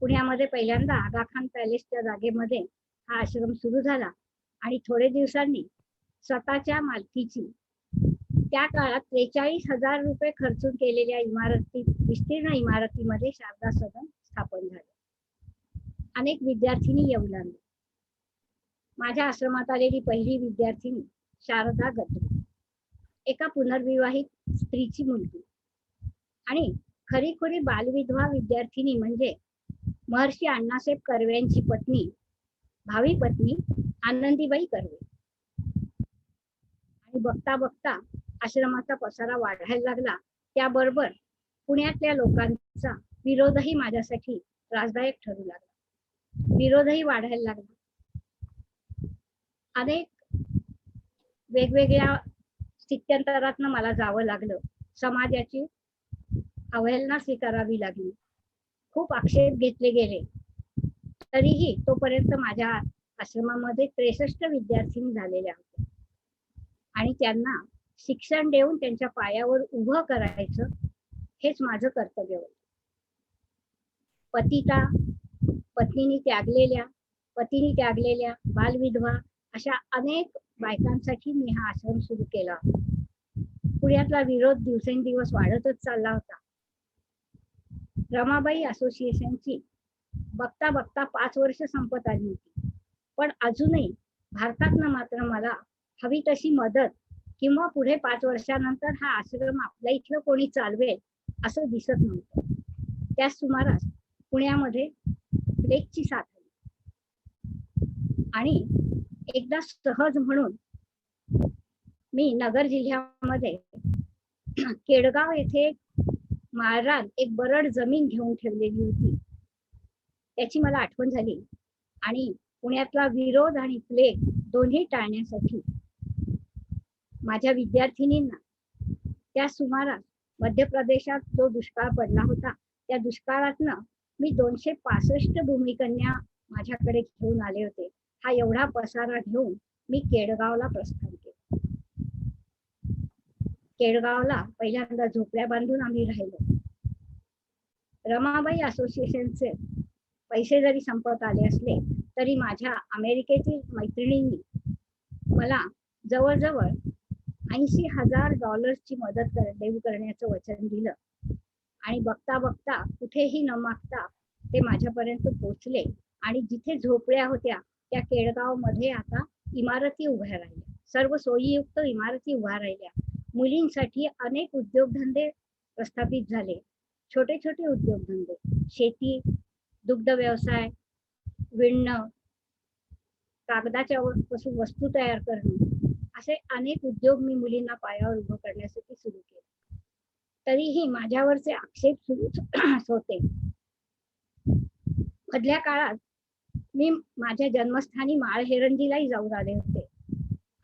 पुण्यामध्ये पहिल्यांदा आगा खान पॅलेसच्या जागेमध्ये हा आश्रम सुरू झाला आणि थोडे दिवसांनी स्वतःच्या मालकीची त्या काळात 43,000 रुपये खर्चून केलेल्या विस्तीर्ण इमारतीमध्ये शारदा सदन स्थापन झाले. अनेक विद्यार्थिनी येऊ लागले. माझ्या आश्रमात आलेली पहिली विद्यार्थिनी शारदा गद्रे, एका पुनर्विवाहित स्त्रीची मुलगी. आणि खरीखुरी बालविधवा विद्यार्थिनी म्हणजे महर्षी अण्णासाहेब कर्वेंची पत्नी, भावी पत्नी आनंदीबाई कर्वे. आणि बघता बघता आश्रमाचा पसारा वाढायला लागला. त्याबरोबर पुण्यातल्या लोकांचा विरोधही माझ्यासाठी त्रासदायक ठरू लागला. विरोधही वाढायला लागला. अनेक वेगवेगळ्या स्थित्यंतरातनं मला जावं लागलं. समाजाची अवहेलना स्वीकारावी लागली. खूप आक्षेप घेतले गेले. तरीही तोपर्यंत माझ्या आश्रमामध्ये 63 विद्यार्थिनी झालेल्या होत्या. आणि त्यांना शिक्षण देऊन त्यांच्या पायावर उभं करायचं हेच माझं कर्तव्य होतं. पत्नीने त्यागलेल्या बालविधवा अशा अनेक बायकांसाठी मी हा आश्रम सुरू केला. पुण्यातला विरोध दिवसेंदिवस वाढतच चालला होता. रमाबाई असोसिएशनची बघता बघता 5 वर्ष संपत आली होती. पण अजूनही भारतातनं मात्र मला हवी तशी मदत किंवा पुढे 5 वर्षानंतर हा आश्रम आपल्या इथलं कोणी चालवेल असं दिसत नव्हतं. त्या सुमारास पुण्यामध्ये प्लेगची साथ आली आणि एकदा सहज म्हणून मी नगर जिल्ह्यामध्ये केडगाव येथे महाराज एक बरड जमीन घेऊन ठेवलेली होती. त्याची मला आठवण झाली आणि पुण्यातला विरोध आणि प्लेग दोन्ही टाळण्यासाठी माझ्या विद्यार्थिनींना त्या सुमारास मध्य प्रदेशात जो दुष्काळ पडला होता त्या दुष्काळातनं मी 265 भूमिकन्या माझ्याकडे घेऊन आले होते. हा एवढा पसारा घेऊन मी केडगावला प्रस्थान केलं. केडगावला पहिल्यांदा झोपड्या बांधून आम्ही राहिलो. रमाबाई असोसिएशनचे पैसे जरी संपत आले असले तरी माझ्या अमेरिकेतील मैत्रिणींनी मला जवळजवळ $80,000 मदत देऊ करण्याचं वचन दिलं. आणि बघता बघता कुठेही न मागता ते माझ्यापर्यंत पोहोचले आणि जिथे झोपड्या होत्या त्या केडगाव मध्ये आता इमारती उभ्या राहिल्या. सर्व सोयीयुक्त इमारती उभ्या राहिल्या. मुलींसाठी अनेक उद्योगधंदे प्रस्थापित झाले. छोटे छोटे उद्योगधंदे, शेती, दुग्ध व्यवसाय, विणणं, कागदाच्या पासून वस्तू तयार करणं, असे अनेक उद्योग मी मुलींना पायावर उभं करण्यासाठी सुरू केले. तरीही माझ्यावरचे आक्षेप सुरूच होते. मधल्या काळात मी माझ्या जन्मस्थानी माळहेरंजीलाही जाऊन आले होते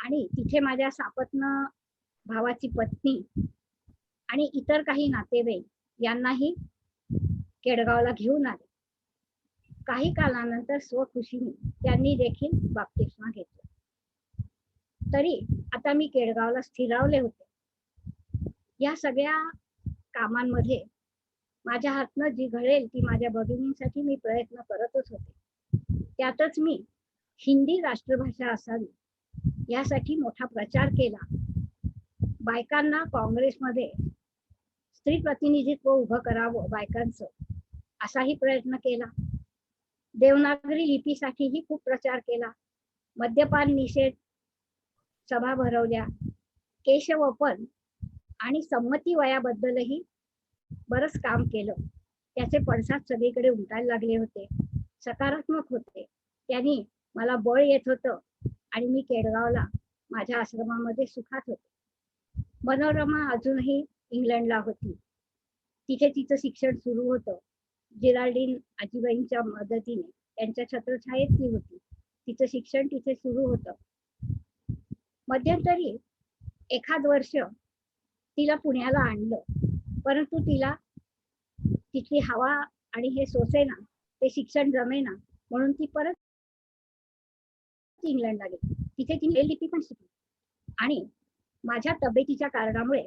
आणि तिथे माझ्या सापत्न भावाची पत्नी आणि इतर काही नातेवाईक यांनाही केडगावला घेऊन आले. काही कालानंतर स्वखुशीने त्यांनी देखील बाप्तिस्मा घेतला. तरी आता मी केडगावला स्थिरावले होते. या सगळ्या कामांमध्ये माझ्या हातनं जी घडेल ती माझ्या भगिनींसाठी मी प्रयत्न करतच होते. त्यातच मी हिंदी राष्ट्रभाषा असावी यासाठी मोठा प्रचार केला. बायकांना काँग्रेसमध्ये स्त्री प्रतिनिधित्व उभं करावं बायकांचं असाही प्रयत्न केला. देवनागरी लिपीसाठीही खूप प्रचार केला. मद्यपान निषेध सभा भरवल्या. केशवपन आणि संमती वयाबद्दलही बरंच काम केलं. त्याचे पडसाद सगळीकडे उमटायला लागले होते, सकारात्मक होते. त्यांनी मला बळ येत होतं आणि मी केडगावला माझ्या आश्रमामध्ये सुखात होते. मनोरमा अजूनही इंग्लंडला होती. तिथे तिचं शिक्षण सुरू होतं. जिराल्डीन आजीबाईंच्या मदतीने त्यांच्या छत्रछायेत ती होती. तिचं शिक्षण तिथे सुरू होतं. मध्यंतरी एखाद वर्ष तिला पुण्याला आणलं, परंतु तिला तिथली हवा आणि हे सोसेना, ते शिक्षण जमेना, म्हणून ती परत इंग्लंडला गेली. तिथे तिने लिपी पण शिकली आणि माझ्या तब्येतीच्या कारणामुळे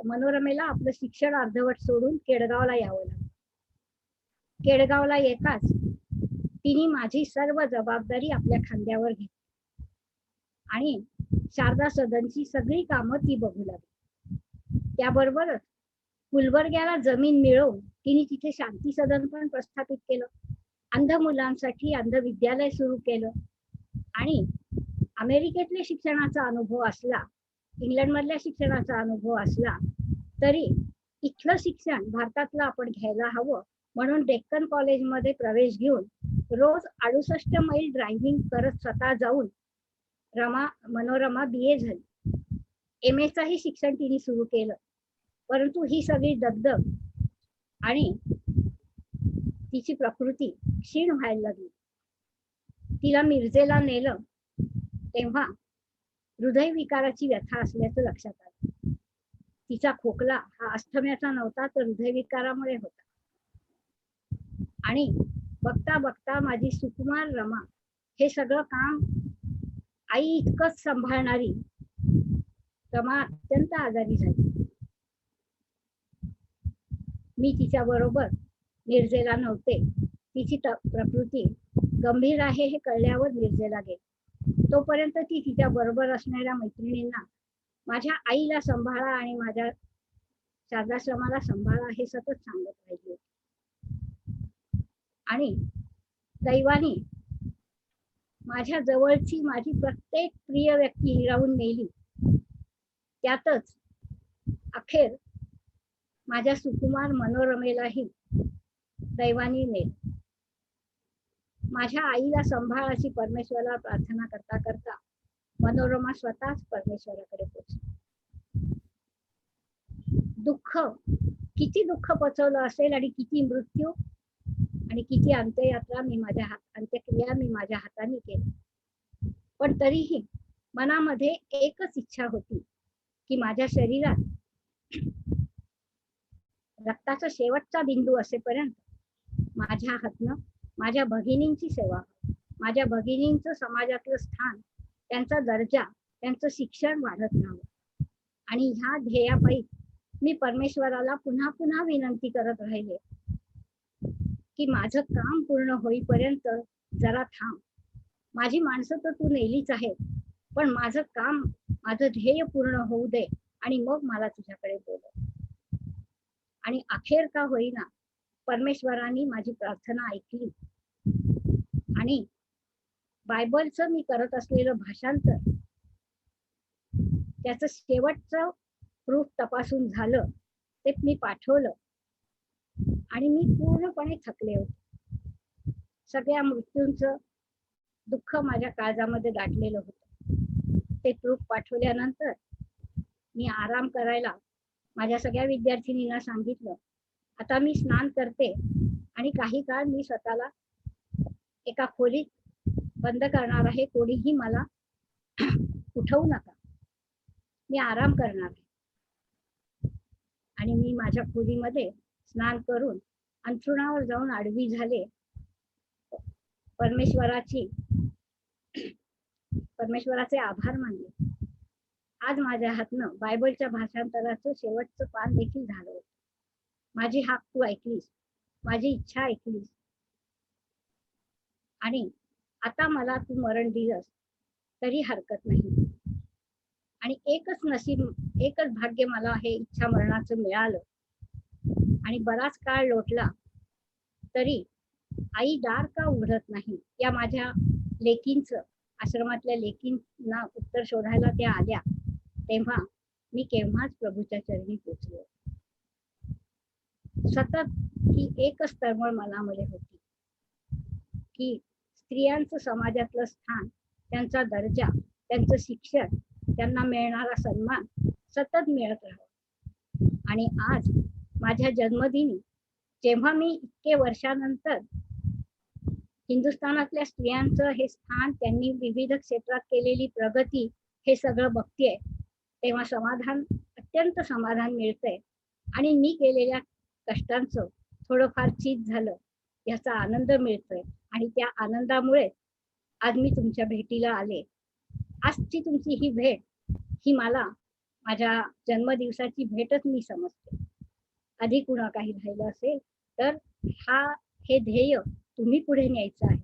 मनोरमेला आपलं शिक्षण अर्धवट सोडून केडगावला यावं लागलं. केडगावला येताच तिने माझी सर्व जबाबदारी आपल्या खांद्यावर घेतली आणि शारदा सदनची सगळी कामं ती बघू लागली. त्याबरोबरच गुलबर्ग्याला जमीन मिळवून तिने तिथे शांती सदन पण प्रस्थापित केलं. अंध मुलांसाठी अंध विद्यालय सुरू केलं आणि अमेरिकेतल्या शिक्षणाचा अनुभव असला, इंग्लंडमधल्या शिक्षणाचा अनुभव असला तरी इथलं शिक्षण भारतातलं आपण घ्यायला हवं, म्हणून डेक्कन कॉलेजमध्ये प्रवेश घेऊन रोज 68 मैल ड्रायव्हिंग करत स्वतः जाऊन मनोरमा BA झाली. MA चाही शिक्षण तिने सुरू केलं. परंतु ही सगळी दगदग आणि तिची प्रकृती क्षीण व्हायला लागली. तिला मिरजेला नेलं तेव्हा हृदयविकाराची व्यथा असल्याचं लक्षात आलं. तिचा खोकला हा अस्थम्याचा नव्हता, तर हृदयविकारामुळे होता. आणि बघता बघता माझी सुकुमार रमा हे सगळं काम आई इतकंच सांभाळणारी रमा अत्यंत आजारी झाली. मी तिच्या बरोबर मिरजेला नव्हते. तिची प्रकृती गंभीर आहे हे कळल्यावर मिरजेला गेले. तोपर्यंत ती तिच्या बरोबर असणाऱ्या मैत्रिणींना माझ्या आईला सांभाळा आणि माझ्या शारदाश्रमाला सांभाळा हे सतत सांगत राहिली. आणि दैवाने माझ्या जवळची माझी प्रत्येक प्रिय व्यक्ती हिरावून नेली. त्यातच अखेर माझ्या सुकुमार मनोरमेलाही दैवाने नेलं. माझ्या आईला सांभाळ अशी परमेश्वराला प्रार्थना करता करता मनोरमा स्वतःच परमेश्वराकडे पोचली. किती दुःख पचवलं असेल आणि किती मृत्यू आणि किती अंत्ययात्रा अंत्यक्रिया मी माझ्या हाताने केल्या, पण तरीही मनामध्ये एकच इच्छा होती की माझ्या शरीरात रक्ताचा शेवटचा बिंदू असेपर्यंत माझ्या हातनं माझ्या भगिनींची सेवा, माझ्या भगिनींचं समाजातलं स्थान, त्यांचा दर्जा, त्यांचं शिक्षण वाढत राहावं. आणि ह्या ध्येयापायी मी परमेश्वराला पुन्हा पुन्हा विनंती करत राहिले की माझं काम पूर्ण होईपर्यंत जरा थांब. माझी माणसं तर तू नेलीच आहे, पण माझं काम, माझं ध्येय पूर्ण होऊ दे आणि मग मला तुझ्याकडे बोलव. आणि अखेर का होईना परमेश्वरांनी माझी प्रार्थना ऐकली आणि बायबलचं मी करत असलेलं भाषांतर, त्याचं शेवटचं प्रूफ तपासून झालं, ते मी पाठवलं आणि मी पूर्णपणे थकले होते. सगळ्या मृत्यूंचं दुःख माझ्या काळजामध्ये दाटलेलं होतं. ते प्रूफ पाठवल्यानंतर मी आराम करायला माझ्या सगळ्या विद्यार्थिनींना सांगितलं, आता मी स्नान करते आणि काही काळ मी स्वतःला एका खोलीत बंद करणार आहे. कोणीही मला उठवू नका, मी आराम करणार आहे. आणि मी माझ्या खोलीमध्ये स्नान करून अंथरुणावर जाऊन आडवी झाले. परमेश्वराचे आभार मानले. आज माझ्या हातनं बायबलच्या भाषांतराचं शेवटचं पान देखील झालं होतं. माझी हाक तू ऐकलीस, माझी इच्छा ऐकलीस आणि आता मला तू मरण दिलंस तरी हरकत नाही. आणि एकच भाग्य मला हे इच्छा मरणाचं मिळालं. आणि बराच काळ लोटला तरी आई दार का उघडत नाही या माझ्या लेकींचं आश्रमातल्या लेकींना उत्तर शोधायला त्या आल्या तेव्हा मी केव्हाच प्रभूच्या चरणी पोचलो. सतत ही एकच तळमळ मनामध्ये होती की स्त्रियांचं समाजातलं स्थान, त्यांचा दर्जा, त्यांचं शिक्षण, त्यांना मिळणारा सन्मान सतत मिळत राहावं. आणि आज माझ्या जन्मदिनी जेव्हा मी इतके वर्षानंतर हिंदुस्थानातल्या स्त्रियांचं हे स्थान, त्यांनी विविध क्षेत्रात केलेली प्रगती हे सगळं बघतेय तेव्हा समाधान, अत्यंत समाधान मिळतंय. आणि मी केलेल्या कष्टांचं थोडंफार चीज झालं याचा आनंद मिळतोय. आणि त्या आनंदामुळे आज मी तुमच्या भेटीला आले. आजची तुमची ही भेट ही मला माझ्या जन्मदिवसाची भेटच मी समजते. अधिक कुणा काही राहिलं असेल तर हे ध्येय तुम्ही पुढे न्यायचं आहे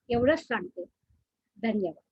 एवढंच सांगते. धन्यवाद.